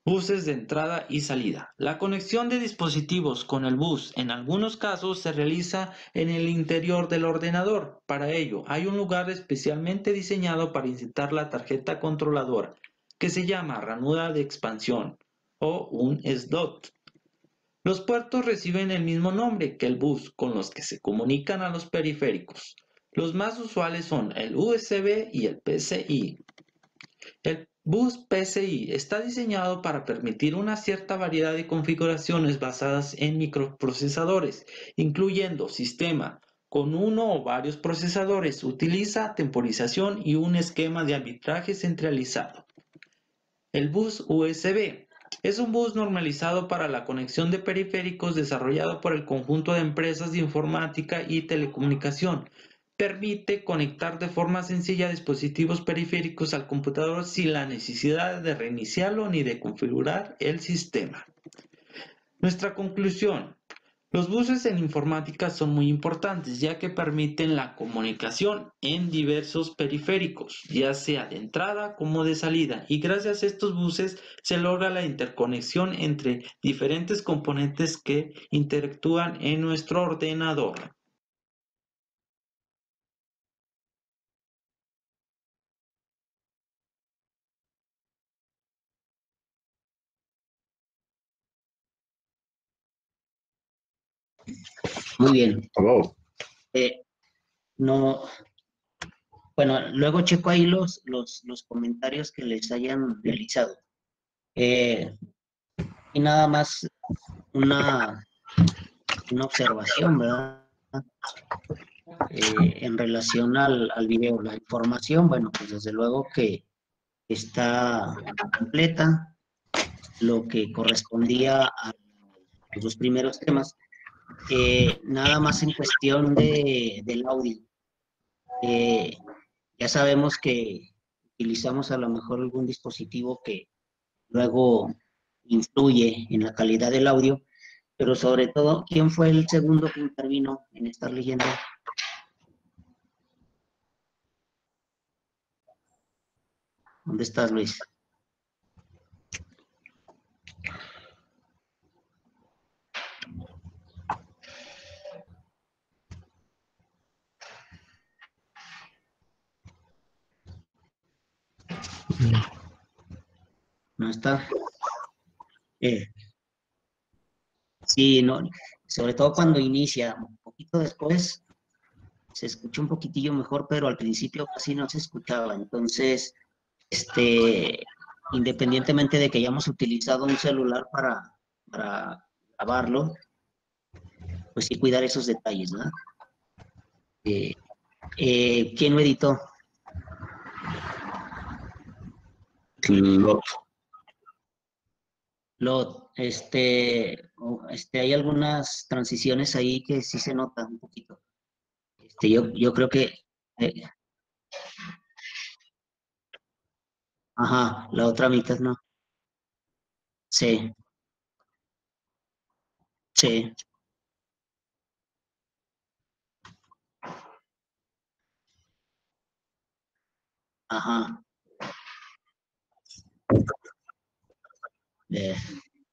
Buses de entrada y salida. La conexión de dispositivos con el bus en algunos casos se realiza en el interior del ordenador. Para ello, hay un lugar especialmente diseñado para insertar la tarjeta controladora, que se llama ranura de expansión o un slot. Los puertos reciben el mismo nombre que el bus con los que se comunican a los periféricos. Los más usuales son el USB y el PCI. El bus PCI está diseñado para permitir una cierta variedad de configuraciones basadas en microprocesadores, incluyendo sistema con uno o varios procesadores. Utiliza temporización y un esquema de arbitraje centralizado. El bus USB es un bus normalizado para la conexión de periféricos desarrollado por el conjunto de empresas de informática y telecomunicación. Permite conectar de forma sencilla dispositivos periféricos al computador sin la necesidad de reiniciarlo ni de configurar el sistema. Nuestra conclusión. Los buses en informática son muy importantes ya que permiten la comunicación en diversos periféricos, ya sea de entrada como de salida, y gracias a estos buses se logra la interconexión entre diferentes componentes que interactúan en nuestro ordenador. Muy bien. No, bueno, luego checo ahí los comentarios que les hayan realizado. Y nada más una observación, ¿verdad? En relación al video, la información, bueno, pues desde luego que está completa, lo que correspondía a los primeros temas. Nada más en cuestión del audio. Ya sabemos que utilizamos a lo mejor algún dispositivo que luego influye en la calidad del audio, pero sobre todo, ¿quién fue el segundo que intervino en esta leyenda? ¿Dónde estás, Luis? ¿No está? Sí, no, sobre todo cuando inicia, un poquito después se escucha un poquitillo mejor, pero al principio casi no se escuchaba. Entonces, independientemente de que hayamos utilizado un celular para grabarlo, pues sí cuidar esos detalles, ¿no? ¿Quién lo editó? Hay algunas transiciones ahí que sí se nota un poquito. Yo creo que... ajá, la otra mitad no. Sí, sí. Ajá.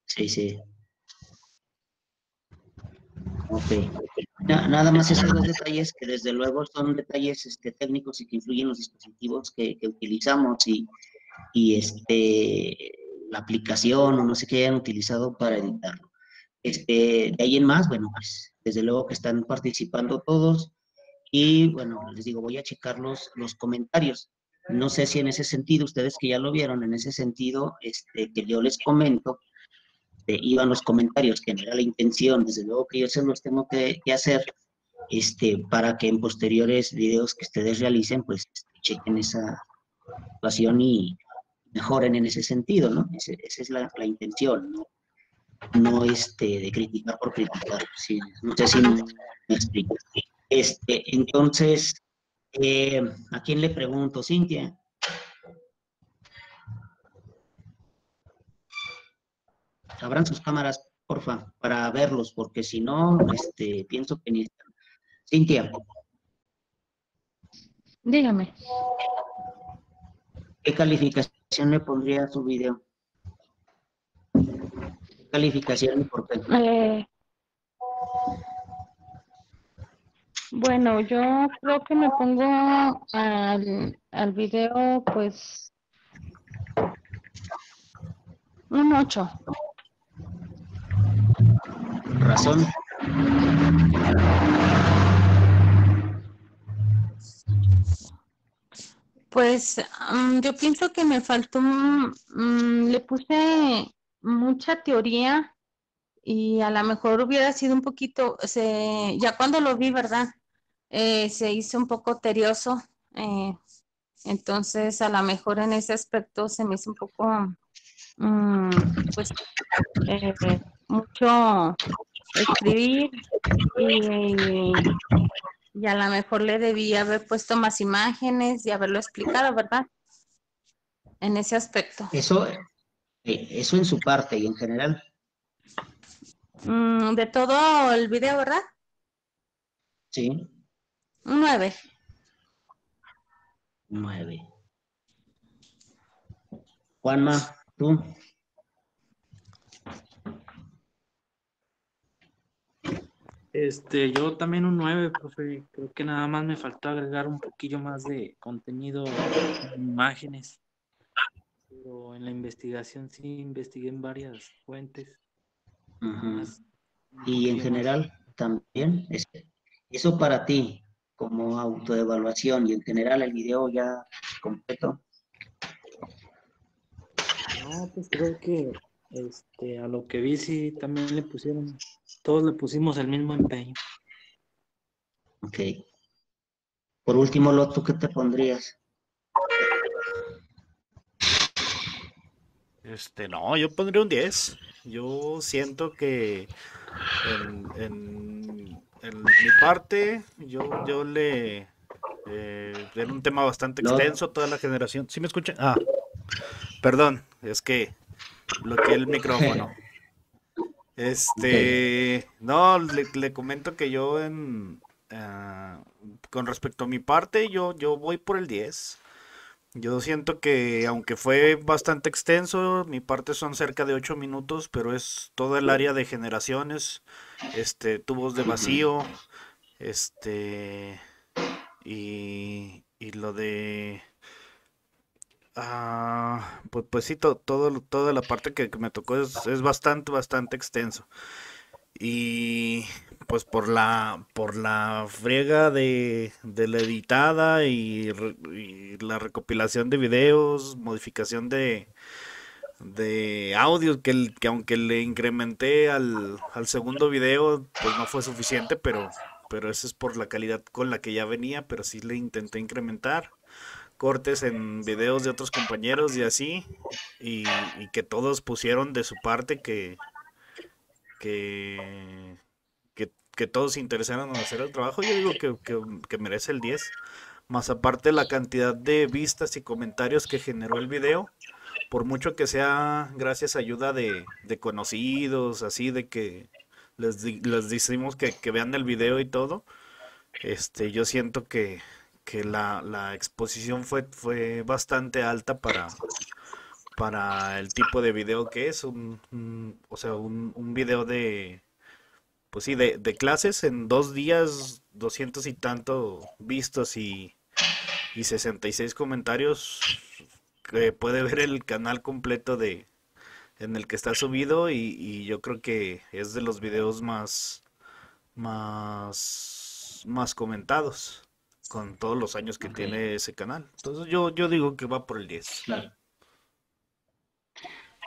Sí, sí. Ok. Nada más esos dos detalles que desde luego son detalles técnicos y que influyen en los dispositivos que utilizamos y la aplicación o no sé qué hayan utilizado para editarlo. De ahí en más, bueno, pues desde luego que están participando todos y bueno, les digo, voy a checar los comentarios. No sé si en ese sentido, ustedes que ya lo vieron, en ese sentido, que yo les comento, iban los comentarios, que no era la intención, desde luego que yo se los tengo que hacer, para que en posteriores videos que ustedes realicen, pues chequen esa situación y mejoren en ese sentido, ¿no? Esa es la intención, ¿no? No de criticar por criticar, sí, no sé si me explico. Entonces, ¿a quién le pregunto? Cintia. Abran sus cámaras, porfa, para verlos, porque si no, pienso que ni... Cintia. Dígame. ¿Qué calificación le pondría a su video? calificación y por qué? Bueno, yo creo que me pongo al video, pues, un 8. Razón. Pues yo pienso que me faltó, le puse mucha teoría y a lo mejor hubiera sido un poquito, ya cuando lo vi, ¿verdad? Se hizo un poco tedioso, entonces a lo mejor en ese aspecto se me hizo un poco, pues, mucho escribir y a lo mejor le debía haber puesto más imágenes y haberlo explicado, ¿verdad? En ese aspecto. Eso en su parte y en general. De todo el video, ¿verdad? Sí. Un 9. 9. Juanma, tú. Yo también un 9, profe. Creo que nada más me faltó agregar un poquillo más de contenido en imágenes. Pero en la investigación sí investigué en varias fuentes. Y en general también, eso para ti, como autoevaluación y en general el video ya completo. No, pues creo que a lo que vi sí también todos le pusimos el mismo empeño. Ok. Por último, Lot, ¿tú qué te pondrías? No, yo pondría un 10. Yo siento que en mi parte, yo le era un tema bastante extenso, toda la generación. ¿Sí me escuchan? Ah, perdón, es que bloqueé el micrófono. No, le comento que yo con respecto a mi parte, yo voy por el 10. Yo siento que aunque fue bastante extenso, mi parte son cerca de 8 minutos, pero es todo el área de generaciones, tubos de vacío, y lo de pues sí, toda la parte que me tocó es bastante extenso. Y pues por la friega de la editada y la recopilación de videos, modificación de audio, que aunque le incrementé al segundo video, pues no fue suficiente, pero eso es por la calidad con la que ya venía, pero sí le intenté incrementar cortes en videos de otros compañeros y así, y que todos pusieron de su parte que, que todos se interesaron en hacer el trabajo. Yo digo que merece el 10, más aparte la cantidad de vistas y comentarios que generó el video, por mucho que sea gracias a ayuda de conocidos, así de que les decimos que vean el video y todo. Yo siento que la exposición fue bastante alta para el tipo de video que es, o sea, un video pues sí, de clases en 2 días, 200 y tanto vistos y 66 comentarios, que puede ver el canal completo en el que está subido, y yo creo que es de los videos más comentados con todos los años que tiene ese canal. Entonces yo digo que va por el 10. Claro.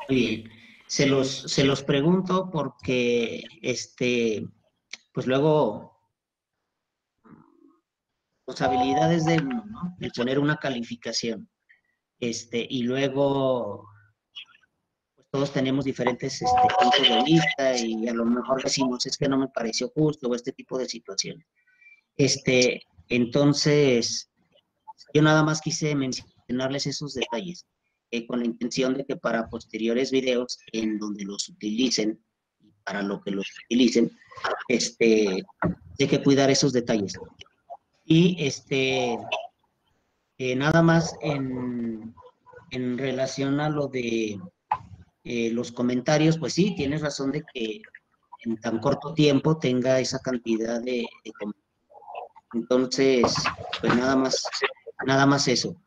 Muy bien. Se los pregunto porque pues luego responsabilidades de uno, ¿no? El poner una calificación. Y luego pues todos tenemos diferentes puntos de vista y a lo mejor decimos, es que no me pareció justo o este tipo de situaciones. Entonces, yo nada más quise mencionarles esos detalles, con la intención de que para posteriores videos en donde los utilicen y para lo que los utilicen, hay que cuidar esos detalles. Y nada más en relación a lo de los comentarios, pues sí, tienes razón de que en tan corto tiempo tenga esa cantidad de comentarios. Entonces, pues nada más eso.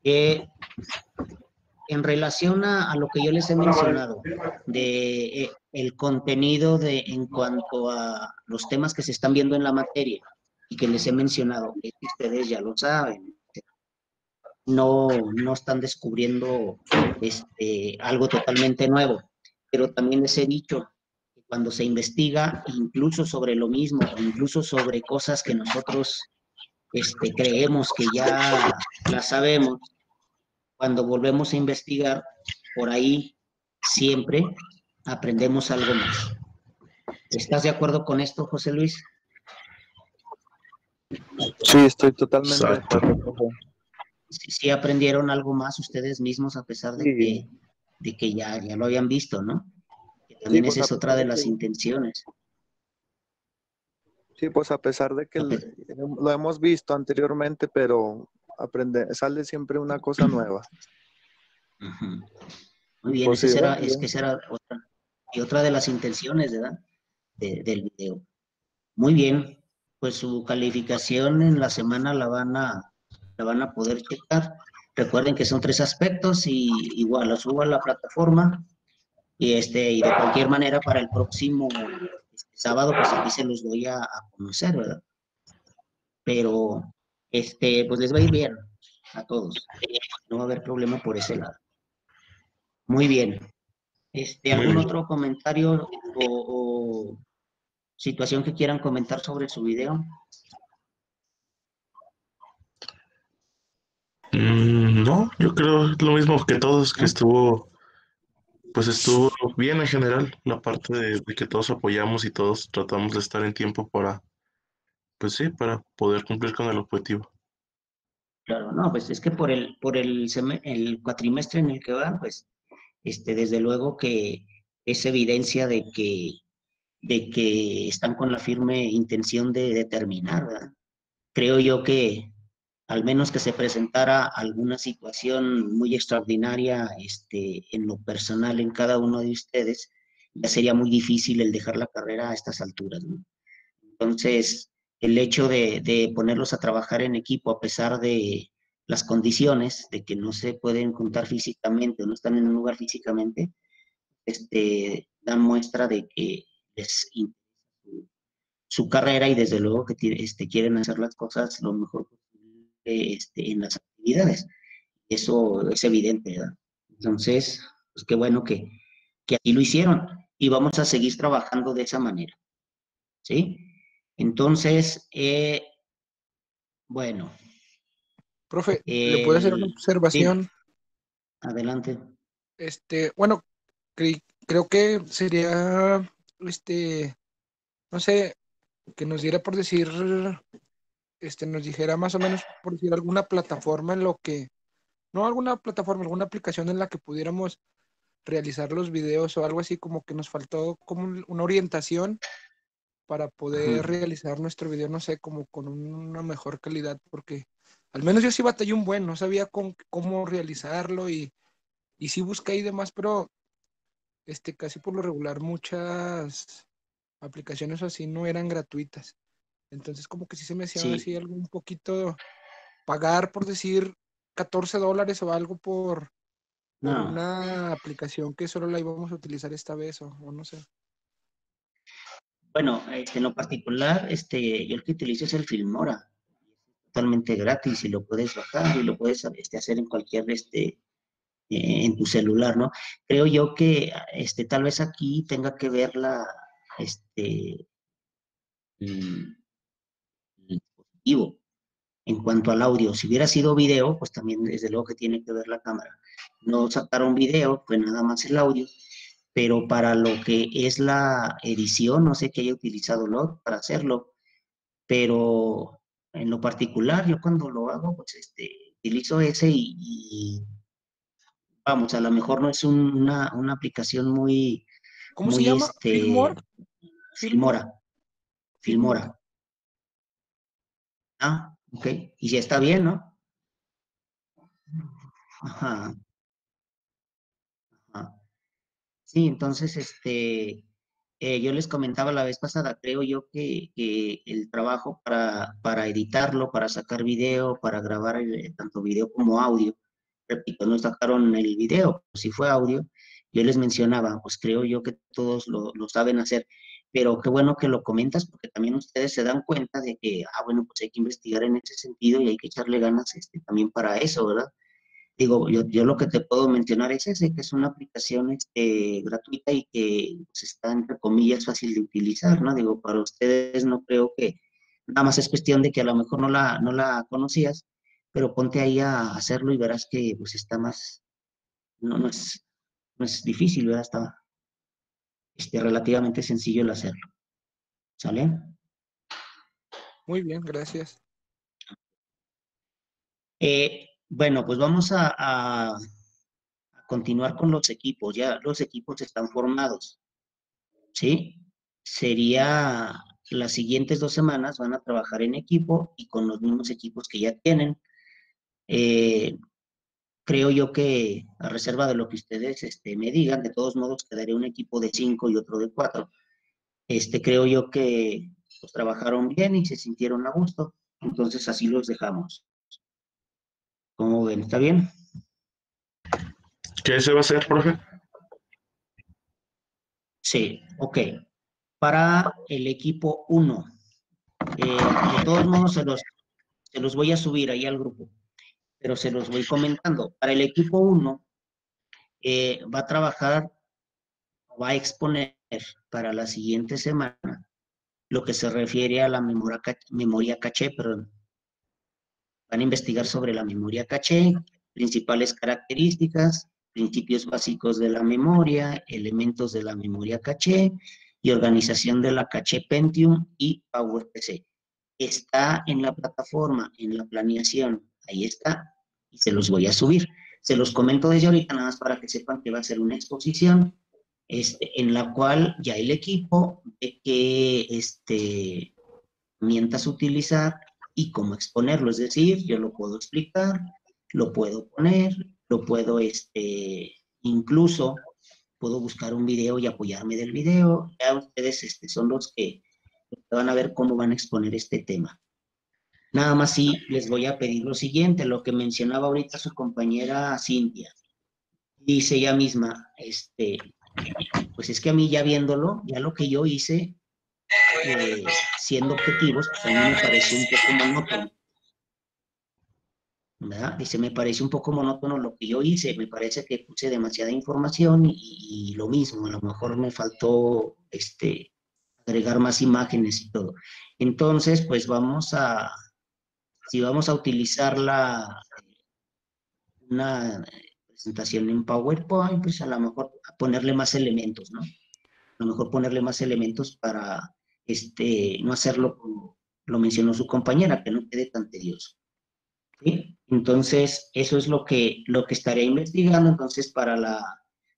En relación a lo que yo les he mencionado, de el contenido en cuanto a los temas que se están viendo en la materia y que les he mencionado, que ustedes ya lo saben, no están descubriendo algo totalmente nuevo, pero también les he dicho que cuando se investiga incluso sobre lo mismo, incluso sobre cosas que nosotros creemos que ya las sabemos, cuando volvemos a investigar, por ahí siempre aprendemos algo más. ¿Estás de acuerdo con esto, José Luis? Sí, estoy totalmente de Exacto. acuerdo. Sí aprendieron algo más ustedes mismos a pesar Sí, de que ya lo habían visto, ¿no? Que sí, también pues esa a es otra pesar de de las que, intenciones. sí, pues a pesar de que lo hemos visto anteriormente, pero sale siempre una cosa nueva. Ujú. Muy bien, Pues sí, bueno, es que esa era otra. Y otra de las intenciones, ¿verdad? Del video. Muy bien, pues su calificación en la semana la van a poder checar. Recuerden que son 3 aspectos y igual lo subo a la plataforma y de cualquier manera para el próximo sábado pues aquí se los doy a conocer, ¿verdad? Pero pues les va a ir bien a todos. No va a haber problema por ese lado. Muy bien. Muy ¿Algún bien. otro comentario o situación que quieran comentar sobre su video? No, yo creo lo mismo que todos, que estuvo bien en general, la parte de que todos apoyamos y todos tratamos de estar en tiempo para, pues sí, para poder cumplir con el objetivo. Claro, no, pues es que el cuatrimestre en el que van, pues, desde luego que es evidencia de que están con la firme intención de terminar, ¿verdad? Creo yo que al menos que se presentara alguna situación muy extraordinaria, en lo personal en cada uno de ustedes, ya sería muy difícil el dejar la carrera a estas alturas, ¿no? Entonces, el hecho de ponerlos a trabajar en equipo a pesar de las condiciones, de que no se pueden juntar físicamente o no están en un lugar físicamente, dan muestra de que les interesa su carrera y desde luego que quieren hacer las cosas lo mejor posible en las actividades. Eso es evidente, ¿verdad? Entonces, pues qué bueno que así lo hicieron y vamos a seguir trabajando de esa manera, ¿sí? Entonces, bueno, Profe, ¿le puedo hacer una sí, observación? adelante. Bueno, creo que sería, no sé, que nos diera por decir, nos dijera más o menos por decir alguna plataforma en lo que, no alguna plataforma, alguna aplicación en la que pudiéramos realizar los videos o algo así, como que nos faltó como una orientación para poder Ajá. realizar nuestro video, no sé, como con una mejor calidad, porque al menos yo sí batallé un buen, no sabía cómo realizarlo y sí busqué y demás, pero casi por lo regular muchas aplicaciones o así no eran gratuitas. Entonces como que sí se me hacía Sí, así algo un poquito pagar por decir $14 o algo por no. una aplicación que solo la íbamos a utilizar esta vez o no sé. Bueno, en lo particular, yo el que utilizo es el Filmora, totalmente gratis y lo puedes bajar y lo puedes hacer en cualquier, en tu celular, ¿no? Creo yo que, tal vez aquí tenga que ver el dispositivo. En cuanto al audio, si hubiera sido video, pues también desde luego que tiene que ver la cámara. No sacaron video, pues nada más el audio, pero para lo que es la edición, no sé qué haya utilizado Lot para hacerlo, pero en lo particular, yo cuando lo hago, pues utilizo ese y vamos, a lo mejor no es una aplicación ¿Cómo se muy, llama? ¿Filmora? ¿Filmora? Filmora, ¿Filmora? Filmora. Ah, ok. Y si está bien, ¿no? Ajá, ajá. Sí, entonces, yo les comentaba la vez pasada, creo yo que el trabajo para editarlo, para sacar video, para grabar tanto video como audio, repito, no sacaron el video, si fue audio, yo les mencionaba, pues creo yo que todos lo saben hacer, pero qué bueno que lo comentas porque también ustedes se dan cuenta de que, bueno, pues hay que investigar en ese sentido y hay que echarle ganas también para eso, ¿verdad? Digo, yo lo que te puedo mencionar es ese, que es una aplicación gratuita y que pues, está, entre comillas, fácil de utilizar, ¿no? Digo, para ustedes no creo que nada más es cuestión de que a lo mejor no la conocías, pero ponte ahí a hacerlo y verás que pues está más, no es difícil, ¿verdad? Está relativamente sencillo el hacerlo, ¿sale? Muy bien, gracias. Bueno, pues vamos a continuar con los equipos. Ya los equipos están formados. ¿Sí? Sería las siguientes 2 semanas van a trabajar en equipo y con los mismos equipos que ya tienen. Creo yo que a reserva de lo que ustedes me digan, de todos modos quedaría un equipo de 5 y otro de 4. Creo yo que pues, trabajaron bien y se sintieron a gusto. Entonces así los dejamos. ¿Cómo ven? ¿Está bien? ¿Qué se va a hacer, profe? Sí, ok. Para el equipo 1, de todos modos se los voy a subir ahí al grupo, pero se los voy comentando. Para el equipo 1, va a trabajar, va a exponer para la siguiente semana lo que se refiere a la memoria caché, perdón. Van a investigar sobre la memoria caché, principales características, principios básicos de la memoria, elementos de la memoria caché y organización de la caché Pentium y PowerPC. Está en la plataforma, en la planeación, ahí está, y se los voy a subir. Se los comento desde ahorita, nada más para que sepan que va a ser una exposición, en la cual ya el equipo ve que herramientas utilizar y cómo exponerlo, es decir, yo lo puedo explicar, lo puedo poner, lo puedo, incluso puedo buscar un video y apoyarme del video, ya ustedes son los que van a ver cómo van a exponer este tema. Nada más sí les voy a pedir lo siguiente, lo que mencionaba ahorita su compañera Cintia. Dice ella misma, pues es que a mí ya viéndolo, ya lo que yo hice, siendo objetivos, pues a mí me parece un poco monótono, ¿verdad? Dice, me parece un poco monótono lo que yo hice, me parece que puse demasiada información y lo mismo, a lo mejor me faltó, agregar más imágenes y todo. Entonces, pues si vamos a utilizar una presentación en PowerPoint, pues a lo mejor ponerle más elementos, ¿no? A lo mejor ponerle más elementos para no hacerlo como lo mencionó su compañera, que no quede tan tedioso. ¿Sí? Entonces, eso es lo que estaré investigando. Entonces, para la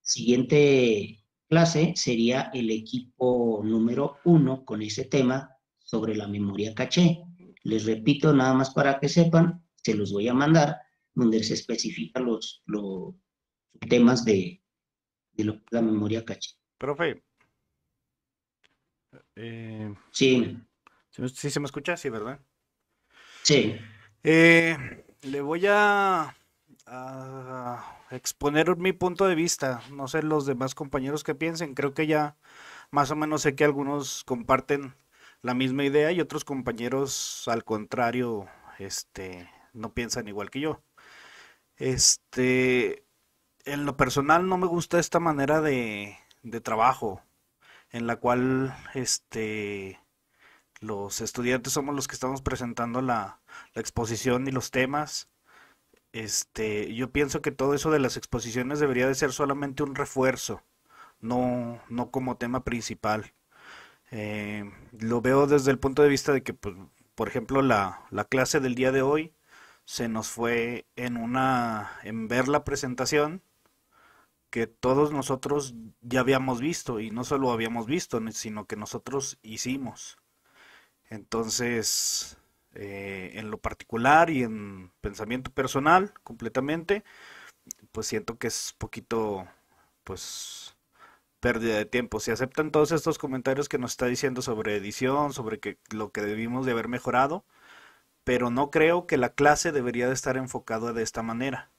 siguiente clase sería el equipo número 1 con ese tema sobre la memoria caché. Les repito, nada más para que sepan, se los voy a mandar, donde se especifican los temas de la memoria caché. Profe, Sí, ¿sí se me escucha? Sí, ¿verdad? sí. Le voy a exponer mi punto de vista. No sé los demás compañeros que piensen. Creo que ya más o menos sé que algunos comparten la misma idea y otros compañeros, al contrario, no piensan igual que yo. En lo personal no me gusta esta manera de trabajo en la cual los estudiantes somos los que estamos presentando la exposición y los temas. Yo pienso que todo eso de las exposiciones debería de ser solamente un refuerzo, no como tema principal. Lo veo desde el punto de vista de que, pues, por ejemplo, la clase del día de hoy se nos fue en ver la presentación que todos nosotros ya habíamos visto, y no solo habíamos visto, sino que nosotros hicimos. Entonces, en lo particular y en pensamiento personal, completamente, pues siento que es poquito, pues, pérdida de tiempo. Se aceptan todos estos comentarios que nos está diciendo sobre edición, sobre lo que debimos de haber mejorado, pero no creo que la clase debería de estar enfocada de esta manera.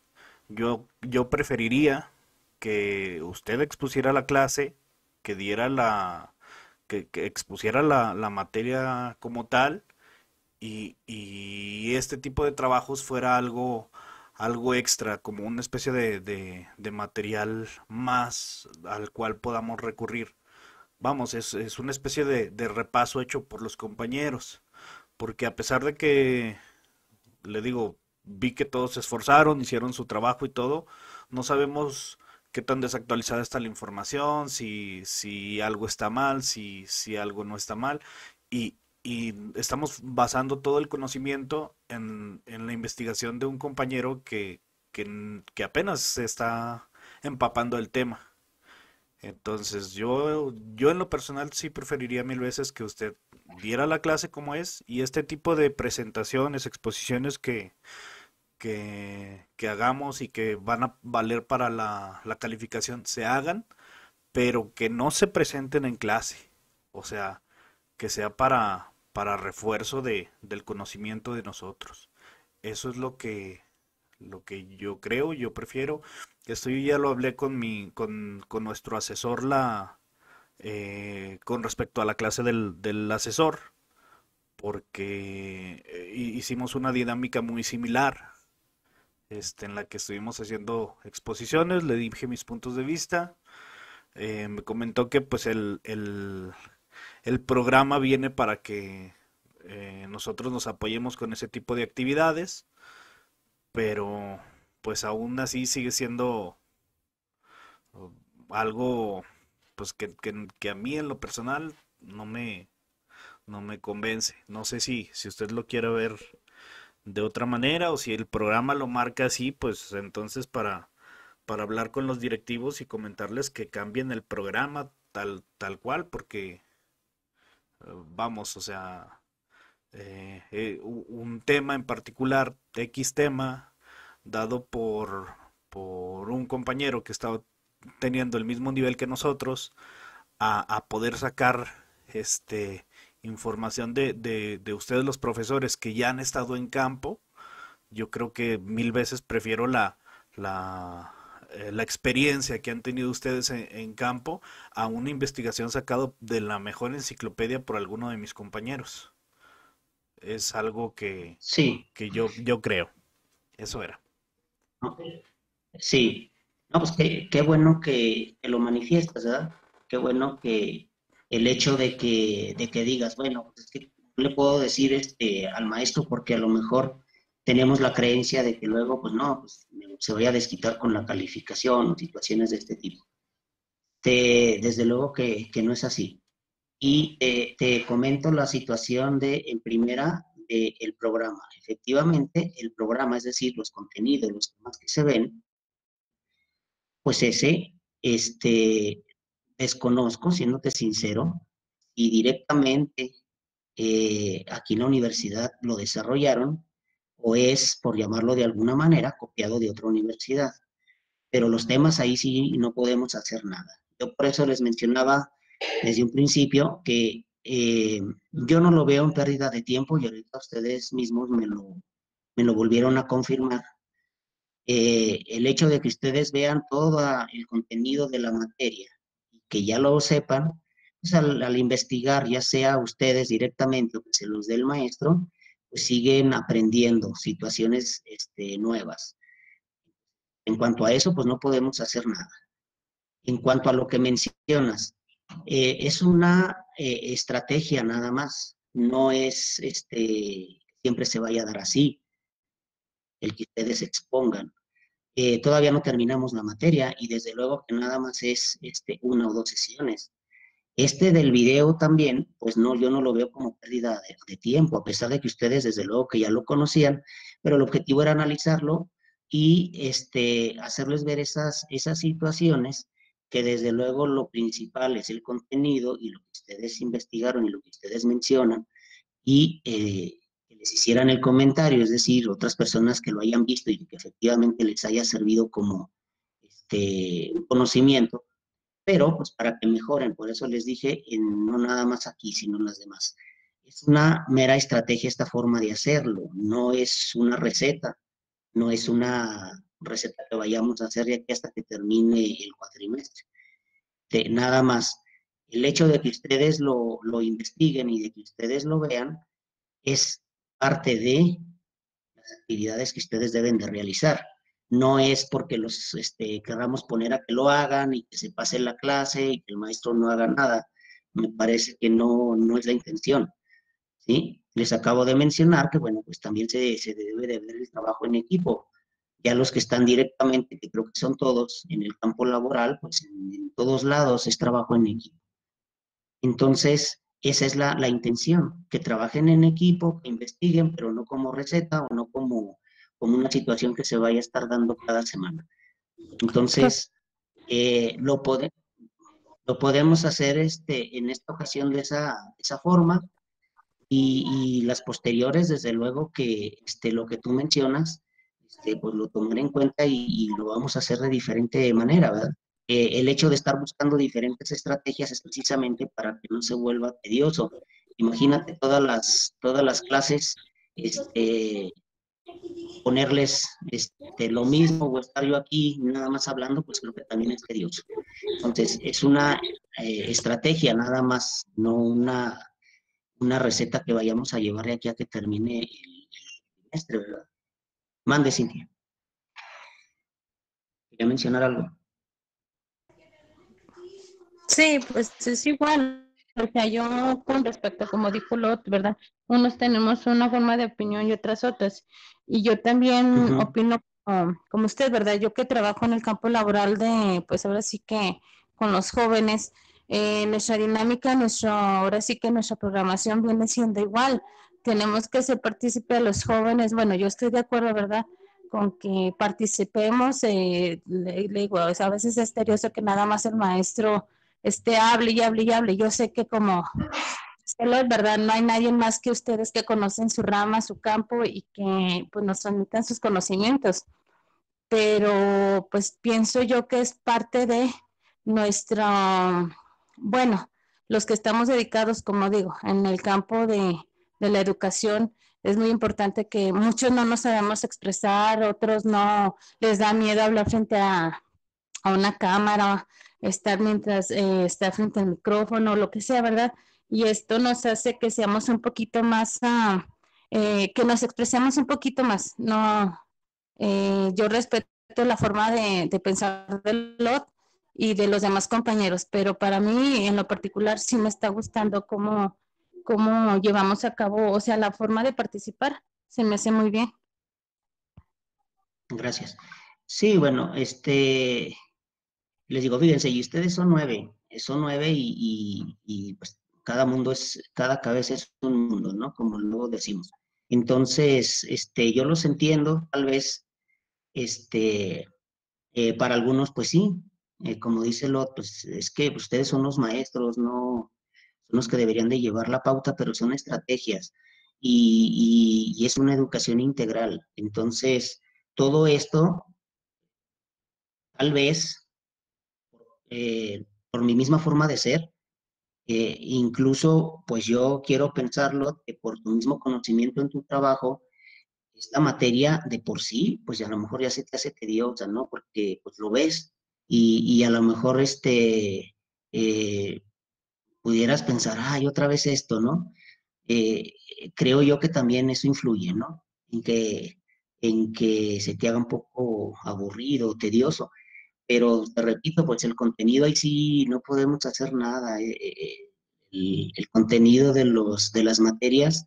Yo preferiría que usted expusiera la clase, que diera que expusiera la materia como tal, y este tipo de trabajos fuera algo extra, como una especie de material más al cual podamos recurrir. Vamos, es una especie de repaso hecho por los compañeros, porque a pesar de que, le digo, vi que todos se esforzaron, hicieron su trabajo y todo, no sabemos qué tan desactualizada está la información, si algo está mal, si algo no está mal, y estamos basando todo el conocimiento en la investigación de un compañero que apenas se está empapando el tema. Entonces, yo en lo personal sí preferiría mil veces que usted diera la clase como es, y este tipo de presentaciones, exposiciones que hagamos y que van a valer para la calificación se hagan, pero que no se presenten en clase. O sea, que sea para refuerzo del conocimiento de nosotros. Eso es lo que yo creo, yo prefiero. Esto yo ya lo hablé con nuestro asesor con respecto a la clase del asesor, porque hicimos una dinámica muy similar, en la que estuvimos haciendo exposiciones, le dije mis puntos de vista, me comentó que pues el programa viene para que nosotros nos apoyemos con ese tipo de actividades, pero pues aún así sigue siendo uh, algo pues que a mí en lo personal no me convence. No sé si usted lo quiere ver de otra manera, o si el programa lo marca así, pues entonces para hablar con los directivos y comentarles que cambien el programa tal cual, porque vamos, o sea, un tema en particular, X tema, dado por un compañero que estaba teniendo el mismo nivel que nosotros, a poder sacar información de ustedes los profesores que ya han estado en campo. Yo creo que mil veces prefiero la experiencia que han tenido ustedes en campo a una investigación sacada de la mejor enciclopedia por alguno de mis compañeros. Es algo Sí, que yo creo. Eso era. ¿no? Sí. No, pues qué bueno que lo manifiestas, ¿verdad? Qué bueno que el hecho de que digas, bueno, pues es que no le puedo decir al maestro porque a lo mejor tenemos la creencia de que luego, pues no, pues se vaya a desquitar con la calificación o situaciones de este tipo. Desde luego que no es así. Y te comento la situación en primera del programa. Efectivamente, el programa, es decir, los contenidos, los temas que se ven, pues ese, desconozco, siéndote sincero, y directamente aquí en la universidad lo desarrollaron, o es, por llamarlo de alguna manera, copiado de otra universidad. Pero los temas ahí sí no podemos hacer nada. Yo por eso les mencionaba desde un principio que yo no lo veo en pérdida de tiempo, y ahorita ustedes mismos me lo volvieron a confirmar. El hecho de que ustedes vean todo el contenido de la materia y que ya lo sepan, pues al investigar, ya sea ustedes directamente o que se los dé el maestro, pues siguen aprendiendo situaciones nuevas. En cuanto a eso, pues no podemos hacer nada. En cuanto a lo que mencionas, es una estrategia nada más, no es siempre se vaya a dar así, el que ustedes expongan. Todavía no terminamos la materia y desde luego que nada más es una o dos sesiones. Del video también, pues no, yo no lo veo como pérdida de tiempo, a pesar de que ustedes desde luego que ya lo conocían, pero el objetivo era analizarlo y hacerles ver esas situaciones, que desde luego lo principal es el contenido y lo que ustedes investigaron y lo que ustedes mencionan, y que les hicieran el comentario, es decir, otras personas que lo hayan visto y que efectivamente les haya servido como un conocimiento, pero pues para que mejoren, por eso les dije, no nada más aquí, sino en las demás. Es una mera estrategia esta forma de hacerlo, no es una receta, no es una receta que vayamos a hacer de aquí hasta que termine el cuatrimestre. Nada más, el hecho de que ustedes lo investiguen y de que ustedes lo vean es parte de las actividades que ustedes deben de realizar. No es porque los querramos poner a que lo hagan y que se pase la clase y que el maestro no haga nada. Me parece que no es la intención, ¿sí? Les acabo de mencionar que, bueno, pues también se debe de ver el trabajo en equipo. Ya los que están directamente, que creo que son todos, en el campo laboral, pues en todos lados es trabajo en equipo. Entonces, esa es la intención, que trabajen en equipo, que investiguen, pero no como receta o no como una situación que se vaya a estar dando cada semana. Entonces, lo podemos hacer en esta ocasión de esa forma, y las posteriores, desde luego que lo que tú mencionas, pues lo tomaré en cuenta y lo vamos a hacer de diferente manera, ¿verdad? El hecho de estar buscando diferentes estrategias es precisamente para que no se vuelva tedioso. Imagínate todas las clases, ponerles lo mismo o estar yo aquí nada más hablando, pues creo que también es tedioso. Entonces, es una estrategia nada más, no una receta que vayamos a llevar de aquí a que termine el trimestre, ¿verdad? Mande, Cintia. ¿Quería mencionar algo? Sí, pues es igual. O sea, yo con respecto, como dijo Lot, ¿verdad? Unos tenemos una forma de opinión y otras otras. Y yo también opino como usted, ¿verdad? Yo que trabajo en el campo laboral pues ahora sí que con los jóvenes, nuestra dinámica, ahora sí que nuestra programación viene siendo igual. Tenemos que ser partícipe de los jóvenes. Bueno, yo estoy de acuerdo, ¿verdad? Con que participemos, le digo, o sea, a veces es tedioso que nada más el maestro hable y hable y hable. Yo sé que como es verdad, no hay nadie más que ustedes que conocen su rama, su campo y que pues nos transmitan sus conocimientos. Pero pues pienso yo que es parte de nuestra, bueno, los que estamos dedicados, como digo, en el campo de la educación, es muy importante que muchos no nos sabemos expresar, otros no les da miedo hablar frente a una cámara, estar frente al micrófono, lo que sea, ¿verdad? Y esto nos hace que seamos un poquito más, que nos expresemos un poquito más. No, yo respeto la forma de pensar del Lot y de los demás compañeros, pero para mí en lo particular sí me está gustando cómo llevamos a cabo, o sea, la forma de participar se me hace muy bien. Gracias. Sí, bueno, les digo, fíjense, y ustedes son 9 y pues cada cabeza es un mundo, ¿no? Como luego decimos. Entonces, yo los entiendo, tal vez, para algunos, pues sí, como dice Lot, pues es que ustedes son los maestros, no son los que deberían de llevar la pauta, pero son estrategias y es una educación integral. Entonces, todo esto, tal vez, por mi misma forma de ser, incluso, pues yo quiero pensarlo que por tu mismo conocimiento en tu trabajo, esta materia de por sí, pues a lo mejor ya se te hace tediosa, ¿no? Porque pues lo ves y a lo mejor pudieras pensar, ay, otra vez esto, ¿no? Eh, Creo yo que también eso influye, ¿no? En que se te haga un poco aburrido, tedioso, pero te repito, pues el contenido ahí sí no podemos hacer nada. El contenido de las materias,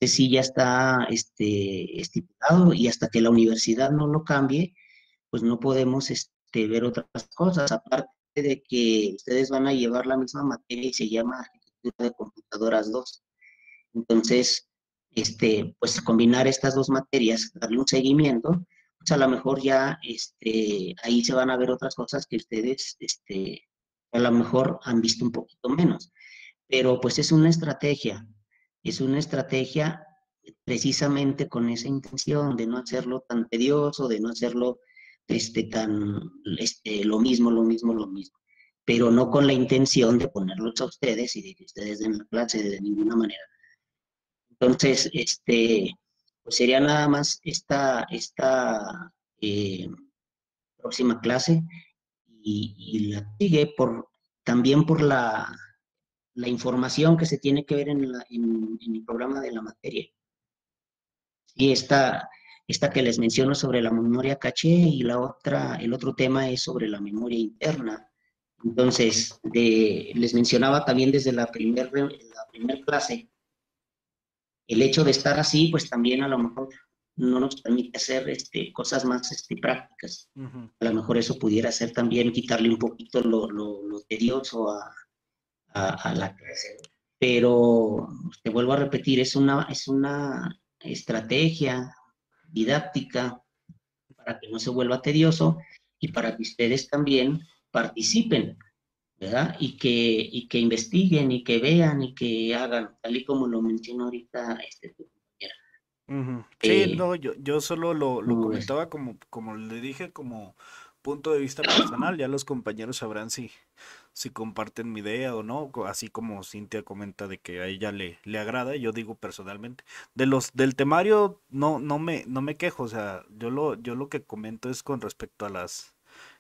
ese sí ya está estipulado y hasta que la universidad no lo cambie, pues no podemos ver otras cosas, aparte de que ustedes van a llevar la misma materia y se llama Arquitectura de Computadoras 2. Entonces, pues combinar estas dos materias, darle un seguimiento, pues a lo mejor ya ahí se van a ver otras cosas que ustedes a lo mejor han visto un poquito menos. Pero pues es una estrategia precisamente con esa intención de no hacerlo tan tedioso, de no hacerlo lo mismo. pero no con la intención de ponerlos a ustedes y de que ustedes den la clase de ninguna manera. Entonces, pues sería nada más esta próxima clase y la sigue también por la información que se tiene que ver en el programa de la materia. Y esta que les menciono sobre la memoria caché y el otro tema es sobre la memoria interna. Entonces, les mencionaba también desde la primer clase, el hecho de estar así, pues también a lo mejor no nos permite hacer cosas más prácticas. A lo mejor eso pudiera ser también quitarle un poquito lo tedioso a la clase. Pero, te vuelvo a repetir, es una estrategia didáctica para que no se vuelva tedioso y para que ustedes también participen, ¿verdad? Y que investiguen y que vean y que hagan, tal y como lo mencionó ahorita tu compañera. Sí, no, yo solo lo comentaba como le dije, como punto de vista personal. Ya los compañeros sabrán si comparten mi idea o no, así como Cintia comenta de que a ella le agrada, yo digo personalmente. Del temario no me quejo, o sea, yo lo que comento es con respecto a las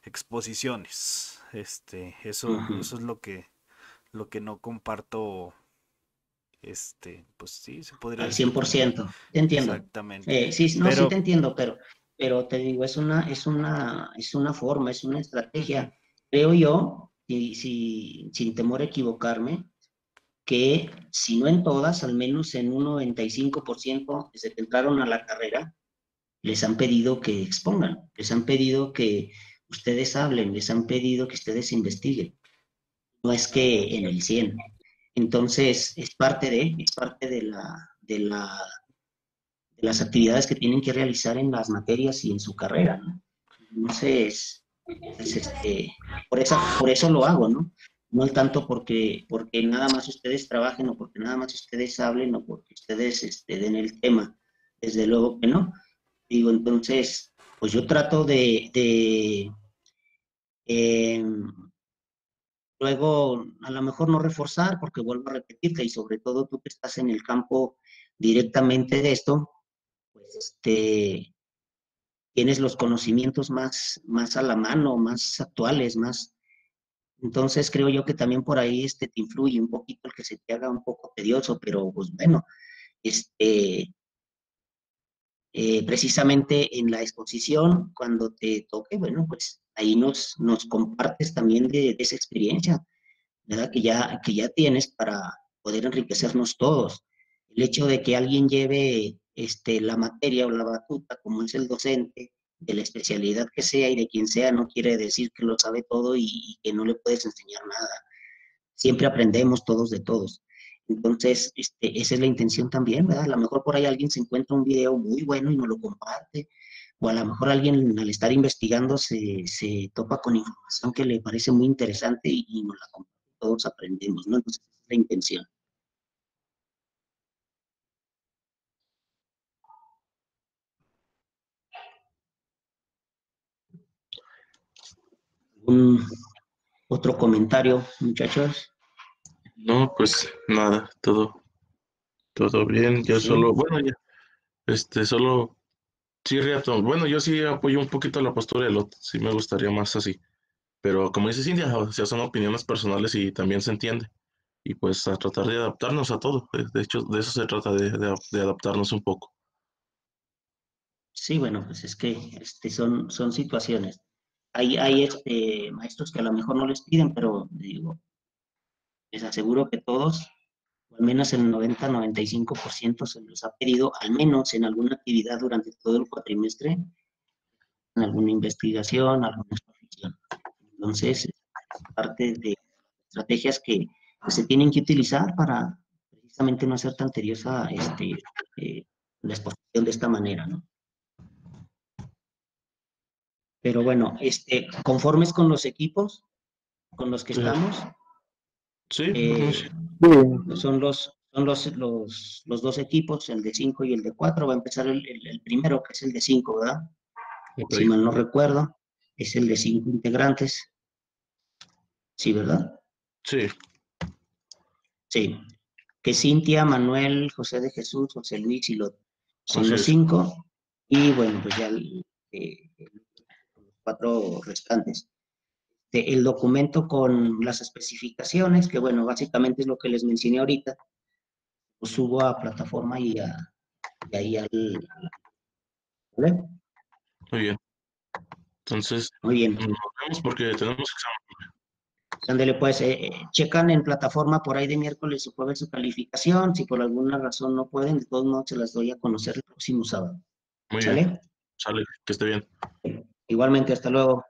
exposiciones. Eso es lo que no comparto. Pues sí, se podría Al decir. 100%, te entiendo. Exactamente. Sí, no, sí te entiendo, pero te digo, es una forma, es una estrategia. Creo yo, y sin temor a equivocarme, que si no en todas, al menos en un 95% desde que entraron a la carrera, les han pedido que expongan, les han pedido que ustedes hablen, les han pedido que ustedes investiguen. No es que en el 100. Entonces, es parte de las actividades que tienen que realizar en las materias y en su carrera, ¿no? Entonces, pues, por eso lo hago, ¿no? No tanto porque nada más ustedes trabajen o porque nada más ustedes hablen o porque ustedes den el tema. Desde luego que no. Digo, entonces, pues yo trato luego, a lo mejor no reforzar, porque vuelvo a repetirte, y sobre todo tú que estás en el campo directamente de esto, pues tienes los conocimientos más a la mano, más actuales, más. Entonces creo yo que también por ahí te influye un poquito el que se te haga un poco tedioso, pero pues bueno, precisamente en la exposición, cuando te toque, bueno, pues ahí nos compartes también de esa experiencia, ¿verdad? Que ya tienes para poder enriquecernos todos. El hecho de que alguien lleve la materia o la batuta, como es el docente, de la especialidad que sea y de quien sea, no quiere decir que lo sabe todo y que no le puedes enseñar nada. Siempre aprendemos todos de todos. Entonces, esa es la intención también, ¿verdad? A lo mejor por ahí alguien se encuentra un video muy bueno y nos lo comparte, o a lo mejor alguien al estar investigando se topa con información que le parece muy interesante y nos la comparte. Todos aprendemos, ¿no? Entonces, esa es la intención. ¿Algún otro comentario, muchachos? No, pues nada, todo bien. Yo Sí. solo, bueno, ya, solo, sí, bueno, yo sí apoyo un poquito la postura de Lot, sí me gustaría más así. Pero como dice Cintia, o sea, son opiniones personales y también se entiende. Y pues a tratar de adaptarnos a todo. De hecho, de eso se trata, de adaptarnos un poco. Sí, bueno, pues es que son situaciones. Hay maestros que a lo mejor no les piden, pero digo, les aseguro que todos, o al menos el 90-95% se los ha pedido, al menos en alguna actividad durante todo el cuatrimestre, en alguna investigación, alguna exposición. Entonces, es parte de estrategias que se tienen que utilizar para precisamente no hacer tan tediosa la exposición de esta manera, ¿no? Pero bueno, conformes con los equipos con los que estamos, Sí, son los dos equipos, el de 5 y el de 4. Va a empezar el primero, que es el de 5, ¿verdad? ok. Si mal no recuerdo, es el de 5 integrantes. Sí, ¿verdad? Sí. Sí. Que Cintia, Manuel, José de Jesús, José Luis y son Así los es. 5. Y bueno, pues ya los 4 restantes. El documento con las especificaciones, que bueno, básicamente es lo que les mencioné ahorita, lo subo a plataforma y ahí ¿vale? Muy bien. Entonces, Muy bien. nos vemos porque tenemos examen. Ándale, pues, checan en plataforma por ahí de miércoles o jueves su calificación. Si por alguna razón no pueden, de todos modos se las doy a conocer el próximo sábado. Muy bien. ¿Sale? Sale, que esté bien. Igualmente, hasta luego.